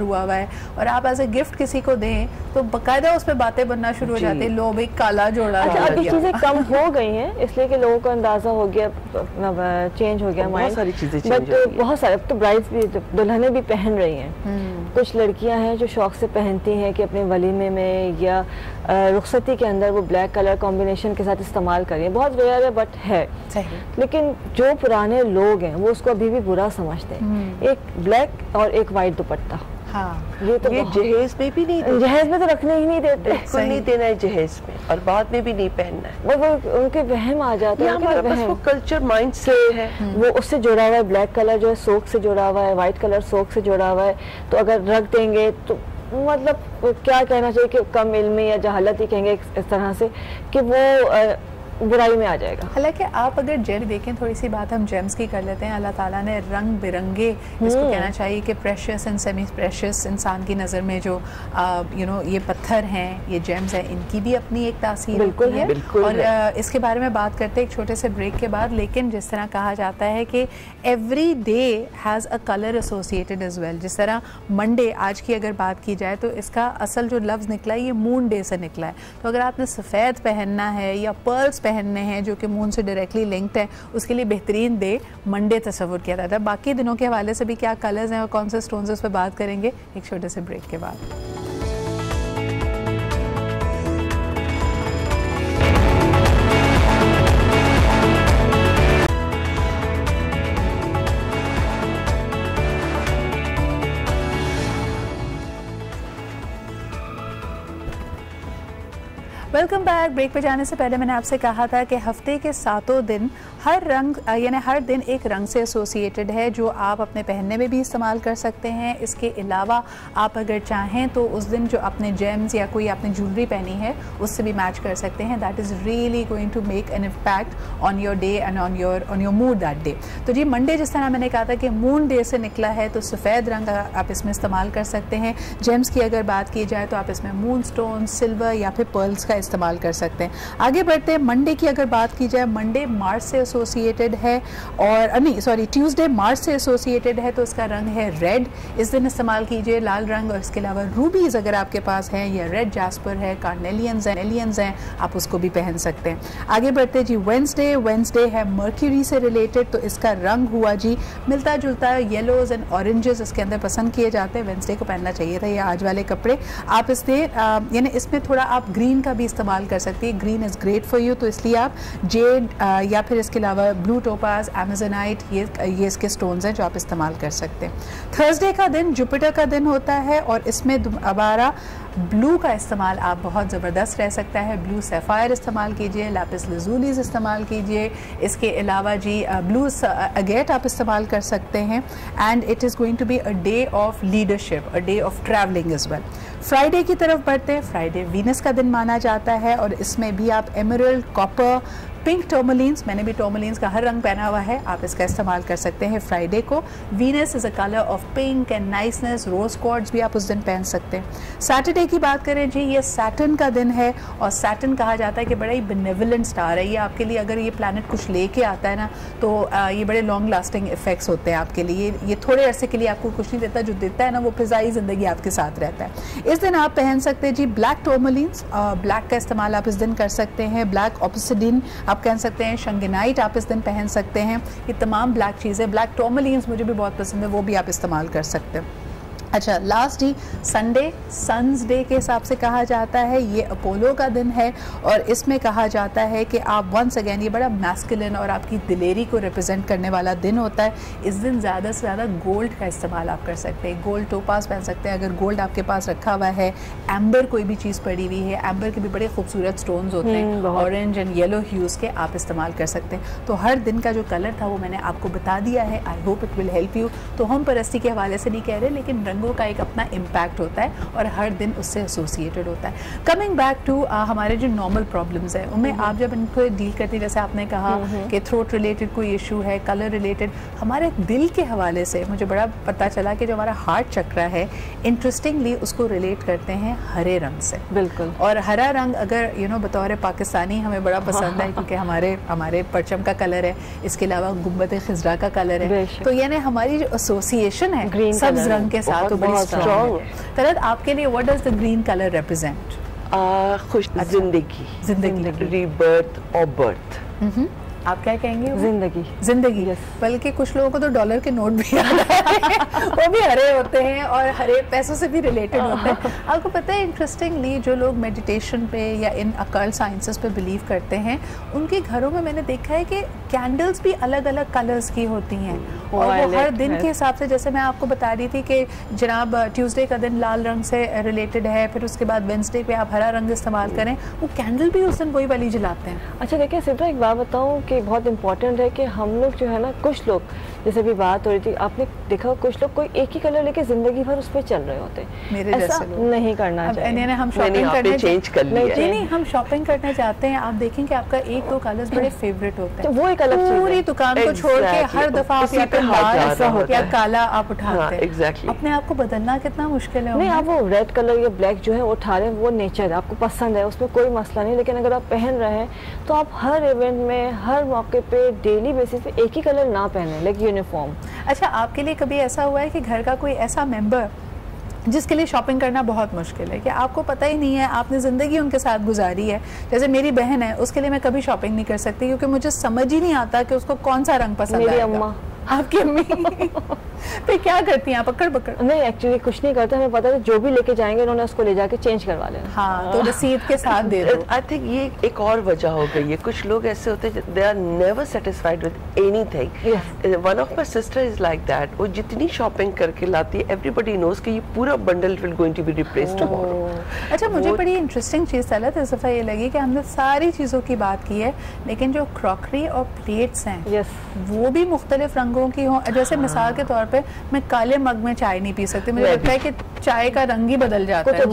हुआ हुआ है और आप एज ए गिफ्ट किसी को दें तो बाकायदा उस पर बातें बनना शुरू हो जाती है, लो भाई काला जोड़ा। अच्छा, अब ये चीजें कम हो गई हैं इसलिए कि लोगों को अंदाजा हो गया, चेंज हो गया माइंड, बहुत सारी चीजें चेंज बट हो गई। बहुत सारे अब तो ब्राइड्स भी दुल्हनें भी पहन रही हैं। कुछ लड़कियां हैं जो शौक से पहनती हैं कि अपने वलीमे में या रुखसती के अंदर वो ब्लैक कलर कॉम्बिनेशन के साथ इस्तेमाल करिए। बहुत रेयर है बट है सही। लेकिन जो पुराने लोग हैं वो उसको अभी भी बुरा समझते हैं। एक ब्लैक और एक वाइट दुपट्टा, हाँ, ये तो ये जहेज में भी नहीं देते, जहेज में तो रखने ही नहीं देते, बिल्कुल नहीं देना है जहेज में, और बाद में भी नहीं पहनना है। वो उनके वहम आ जाता है। हमारा बस वो कल्चर माइंड से है, वो उससे जुड़ा हुआ है। ब्लैक कलर जो है सोक से जुड़ा हुआ है, वाइट कलर सोक से जुड़ा हुआ है, तो अगर रख देंगे तो मतलब क्या कहना चाहिए कि कम इल्मी या जहालत ही कहेंगे इस तरह से कि वो बुराई में आ जाएगा। हालांकि आप अगर जेम देखें, थोड़ी सी बात हम जेम्स की कर लेते हैं। अल्लाह ताला ने रंग बिरंगे, इसको कहना चाहिए कि प्रेशियस एंड सेमी प्रेशियस, इंसान की नज़र में जो ये पत्थर हैं, ये जेम्स हैं, इनकी भी अपनी एक तासीर बिल्कुल है। बिल्कुल और इसके बारे में बात करते हैं एक छोटे से ब्रेक के बाद। लेकिन जिस तरह कहा जाता है कि every day has a colour associated as well. जिस तरह मंडे आज की अगर बात की जाए तो इसका असल जो लफ्ज़ निकला है ये मून डे से निकला है। तो अगर आपने सफ़ेद पहनना है या पर्ल्स पहनने हैं जो कि मून से डायरेक्टली लिंक्ड है, उसके लिए बेहतरीन डे मंडे तस्वुर किया जाता है। बाकी दिनों के हवाले से भी क्या कलर्स हैं और कौन से स्टोन्स उस पर बात करेंगे एक छोटे से ब्रेक के बाद। Welcome back. ब्रेक पे जाने से पहले मैंने आपसे कहा था कि हफ्ते के 7 दिन हर रंग यानी हर दिन एक रंग से एसोसिएटेड है जो आप अपने पहनने में भी इस्तेमाल कर सकते हैं। इसके अलावा आप अगर चाहें तो उस दिन जो अपने जेम्स या कोई आपने ज्वेलरी पहनी है उससे भी मैच कर सकते हैं। That is really going to make an impact on your day and on your mood that day. तो जी मंडे जिस तरह मैंने कहा था कि मून डे से निकला है तो सफ़ेद रंग आप इसमें इस्तेमाल कर सकते हैं। जेम्स की अगर बात की जाए तो आप इसमें मून स्टोन, सिल्वर या फिर पर्ल्स का इस्तेमाल कर सकते हैं। आगे बढ़ते हैं। मंडे की अगर बात की जाए, मंडे मार्च से एसोसिएटेड है और नहीं सॉरी ट्यूसडे मार्च से एसोसिएटेड है तो इसका रंग है रेड। इस दिन इस्तेमाल कीजिए लाल रंग। और इसके अलावा रूबीज अगर आपके पास हैं या रेड जैस्पर है, कार्नेलियंस हैं, आप उसको भी पहन सकते हैं। आगे बढ़ते हैं जी वेंसडे है मर्क्यूरी से रिलेटेड तो इसका रंग हुआ जी मिलता जुलता है, येलोज एंड ऑरेंजेस इसके अंदर पसंद किए जाते हैं। वेंसडे को पहनना चाहिए था ये आज वाले कपड़े। आप यानी इसमें थोड़ा आप ग्रीन का भी इस्तेमाल कर सकती है। Green is great for you, तो इसलिए आप जेड या फिर इसके अलावा ब्लू टोपाज, एमेजोनाइट, ये इसके स्टोन्स हैं जो आप इस्तेमाल कर सकते हैं। थर्सडे का दिन जुपिटर का दिन होता है और इसमें दोबारा ब्लू का इस्तेमाल आप बहुत ज़बरदस्त रह सकता है। ब्लू सैफायर इस्तेमाल कीजिए, लैपिस लजूलीज इस्तेमाल कीजिए। इसके अलावा जी ब्लू अगेट आप इस्तेमाल कर सकते हैं। And it is going to be a day of leadership, a day of travelling is well. Friday की तरफ बढ़ते हैं। फ्राइडे वीनस का दिन माना जाता है और इसमें भी आप एमरल्ड, कॉपर, पिंक टोर्मलिन्स, मैंने भी टोर्मलिन्स का हर रंग पहना हुआ है, आप इसका इस्तेमाल कर सकते हैं फ्राइडे को। Venus is a colour of pink and niceness, rose quartz भी आप उस दिन पहन सकते हैं। सैटरडे की बात करें जी, ये सैटर्न का दिन है और सैटर्न कहा जाता है कि बड़ा ही बेनेवलेंट स्टार है। ये आपके लिए अगर ये प्लैनेट कुछ लेके आता है ना तो ये बड़े लॉन्ग लास्टिंग इफेक्ट्स होते हैं आपके लिए। ये थोड़े अरसे के लिए आपको कुछ नहीं देता, जो देता है ना वो फिजाई ज़िंदगी आपके साथ रहता है। इस दिन आप पहन सकते हैं जी ब्लैक टोर्मलिन्स, ब्लैक का इस्तेमाल आप इस दिन कर सकते हैं। ब्लैक ऑब्सिडिन आप कह सकते हैं, शंगनाइट आप इस दिन पहन सकते हैं। ये तमाम ब्लैक चीज़ें, ब्लैक टोर्मलिन्स मुझे भी बहुत पसंद है, वो भी आप इस्तेमाल कर सकते हैं। अच्छा, लास्ट ही संडे सन्स डे के हिसाब से कहा जाता है, ये अपोलो का दिन है और इसमें कहा जाता है कि आप वंस अगेन, ये बड़ा मैस्कुलिन और आपकी दिलेरी को रिप्रेजेंट करने वाला दिन होता है। इस दिन ज़्यादा से ज़्यादा गोल्ड का इस्तेमाल आप कर सकते हैं, गोल्ड टोपास पहन सकते हैं अगर गोल्ड आपके पास रखा हुआ है, एम्बर कोई भी चीज़ पड़ी हुई है, एम्बर के भी बड़े खूबसूरत स्टोन्स होते हैं, ऑरेंज एंड येलो ह्यूज़ के आप इस्तेमाल कर सकते हैं। तो हर दिन का जो कलर था वो मैंने आपको बता दिया है, I hope it will help you. तो हम परस्ती के हवाले से नहीं कह रहे, लेकिन रंगों का एक अपना इम्पैक्ट होता है और हर दिन उससे एसोसिएटेड होता है। कमिंग बैक टू हमारे जो नॉर्मल प्रॉब्लम्स हैं, उनमें आप जब इनको डील करती, जैसे आपने कहा कि थ्रोट रिलेटेड कोई इशू है, कलर रिलेटेड, हमारे दिल के हवाले से मुझे बड़ा पता चला कि जो हमारा हार्ट चक्र है, इंटरेस्टिंगली उसको रिलेट करते हैं हरे रंग से। बिल्कुल। और हरा रंग अगर बतौर पाकिस्तानी हमें बड़ा पसंद है क्योंकि हमारे परचम का कलर है, इसके अलावा गुंबद खिजरा का कलर है, तो यानी हमारी जो एसोसिएशन है सब्ज रंग के साथ वो बड़ी स्ट्रॉन्ग है। तलत, आपके लिए what does the green colour represent? खुश जिंदगी, रीबर्थ और बर्थ। आप क्या कहेंगे? जिंदगी। बल्कि कुछ लोगों को तो डॉलर के नोट भी याद है वो भी हरे होते हैं और हरे पैसों से भी रिलेटेड होते हैं। आपको पता है, इंटरेस्टिंगली जो लोग मेडिटेशन पे या इन अकल्ट साइंसेस पे बिलीव करते हैं, उनके घरों में मैंने देखा है कि कैंडल्स भी अलग अलग कलर्स की होती हैं और वो हर दिन के हिसाब से, जैसे मैं आपको बता रही थी कि जनाब ट्यूसडे का दिन लाल रंग से रिलेटेड है, फिर उसके बाद वेंसडे पे आप हरा रंग इस्तेमाल करें, वो कैंडल भी उस दिन वही वाली जलाते हैं। अच्छा देखिए सिद्रा, एक बात बताऊं कि बहुत इंपॉर्टेंट है कि हम लोग जो है ना, कुछ लोग जैसे भी बात हो रही थी, आपने देखा कुछ लोग कोई एक ही कलर लेके जिंदगी भर उस पर चल रहे होते हैं। मेरे ऐसा जैसे नहीं करना चाहिए। हम शॉपिंग करने चेंज कर लिया है। नहीं, हम शॉपिंग करने जाते हैं, आप देखेंगे आपका एक दो कलर्स बड़े फेवरेट होते हैं, तो वो एक अलग चीज है। पूरी दुकान को छोड़ के हर दफा आप या लाल या काला आप उठाते हैं। एग्जैक्टली। अपने आप को बदलना कितना मुश्किल है। नहीं, आप वो रेड कलर या ब्लैक जो है वो उठा रहे हैं, वो नेचर है, आपको पसंद है, उसमें कोई मसला नहीं, लेकिन अगर आप पहन रहे हैं तो आप हर इवेंट में, हर मौके पे, डेली बेसिस पे एक ही कलर ना पहने, लाइक यूनिफॉर्म। अच्छा, आपके लिए कभी ऐसा हुआ है कि घर का कोई ऐसा मेंबर जिसके लिए शॉपिंग करना बहुत मुश्किल है, कि आपको पता ही नहीं है, आपने ज़िंदगी उनके साथ गुजारी है? जैसे मेरी बहन है, उसके लिए मैं कभी शॉपिंग नहीं कर सकती क्योंकि मुझे समझ ही नहीं आता कि उसको कौन सा रंग पसंद आएगा। मेरी अम्मा। आपकी अम्मी तो क्या करती हैं आप? पकड़ नहीं, एक्चुअली कुछ नहीं करते, हमें पता है जो भी लेके जाएंगे उन्होंने उसको ले जाके चेंज करवा लेना। हाँ, तो रसीद के साथ दे दो। आई थिंक ये एक और वजह हो गई है, कुछ लोग ऐसे होते हैं, they are never satisfied with anything. One of my sister is like that, वो जितनी शॉपिंग करके लाती है, एवरीबॉडी नोज कि ये पूरा bundle will going to be replaced tomorrow. अच्छा, मुझे बड़ी इंटरेस्टिंग चीज़ तलत इस दफ़ा ये लगी कि हमने सारी चीज़ों की बात की है, लेकिन जो क्रॉकरी और प्लेट्स हैं वो भी मुख्तलिफ रंगों की हों। जैसे मिसाल के तौर पे मैं काले मग में चाय नहीं पी सकती, मुझे लगता है कि चाय का रंग ही बदल जाता है।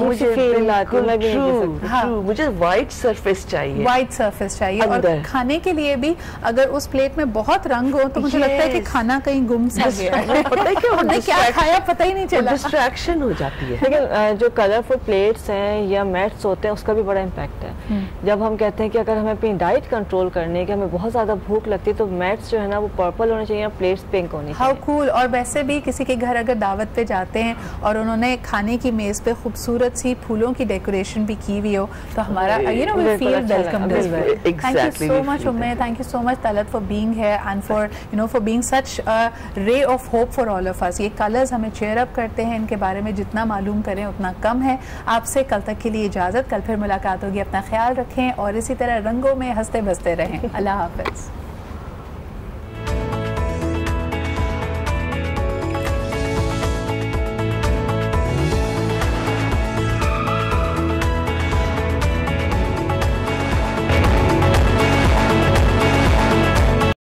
मुझे व्हाइट सरफेस चाहिए, व्हाइट सरफेस चाहिए। और खाने के लिए भी अगर उस प्लेट में बहुत रंग हो तो मुझे लगता है कि खाना कहीं गुम सा गया है, पता है क्यों, हमने क्या खाया पता ही नहीं चला, डिस्ट्रैक्शन हो जाती है। लेकिन जो कलरफुल प्लेट्स हैं या मैट्स होते हैं, उसका भी बड़ा इम्पैक्ट है। जब हम कहते हैं कि अगर हमें अपनी डाइट कंट्रोल करनी है, कि हमें बहुत ज़्यादा भूख लगती है, तो मैट्स जो है ना वो पर्पल होने चाहिए, प्लेट्स पिंक होनी चाहिए। How cool. और वैसे भी किसी के घर अगर दावत पे जाते हैं और उन्होंने खाने की मेज़ पे खूबसूरत सी फूलों की डेकोरेशन भी की हुई हो, तो हमारा we feel welcome. Thank you so much Umme, thank you so much Talat for being here and for being such a ray of hope for all of us. ये कलर्स हमें चेयर अप करते हैं, इनके बारे में जितना मालूम करें उतना कम है। आपसे कल तक के लिए इजाज़त, कल फिर मुलाकात होगी, अपना ख्याल रखें और इसी तरह रंगों में हंसते बसते रहें। अल्लाह हाफ़िज़।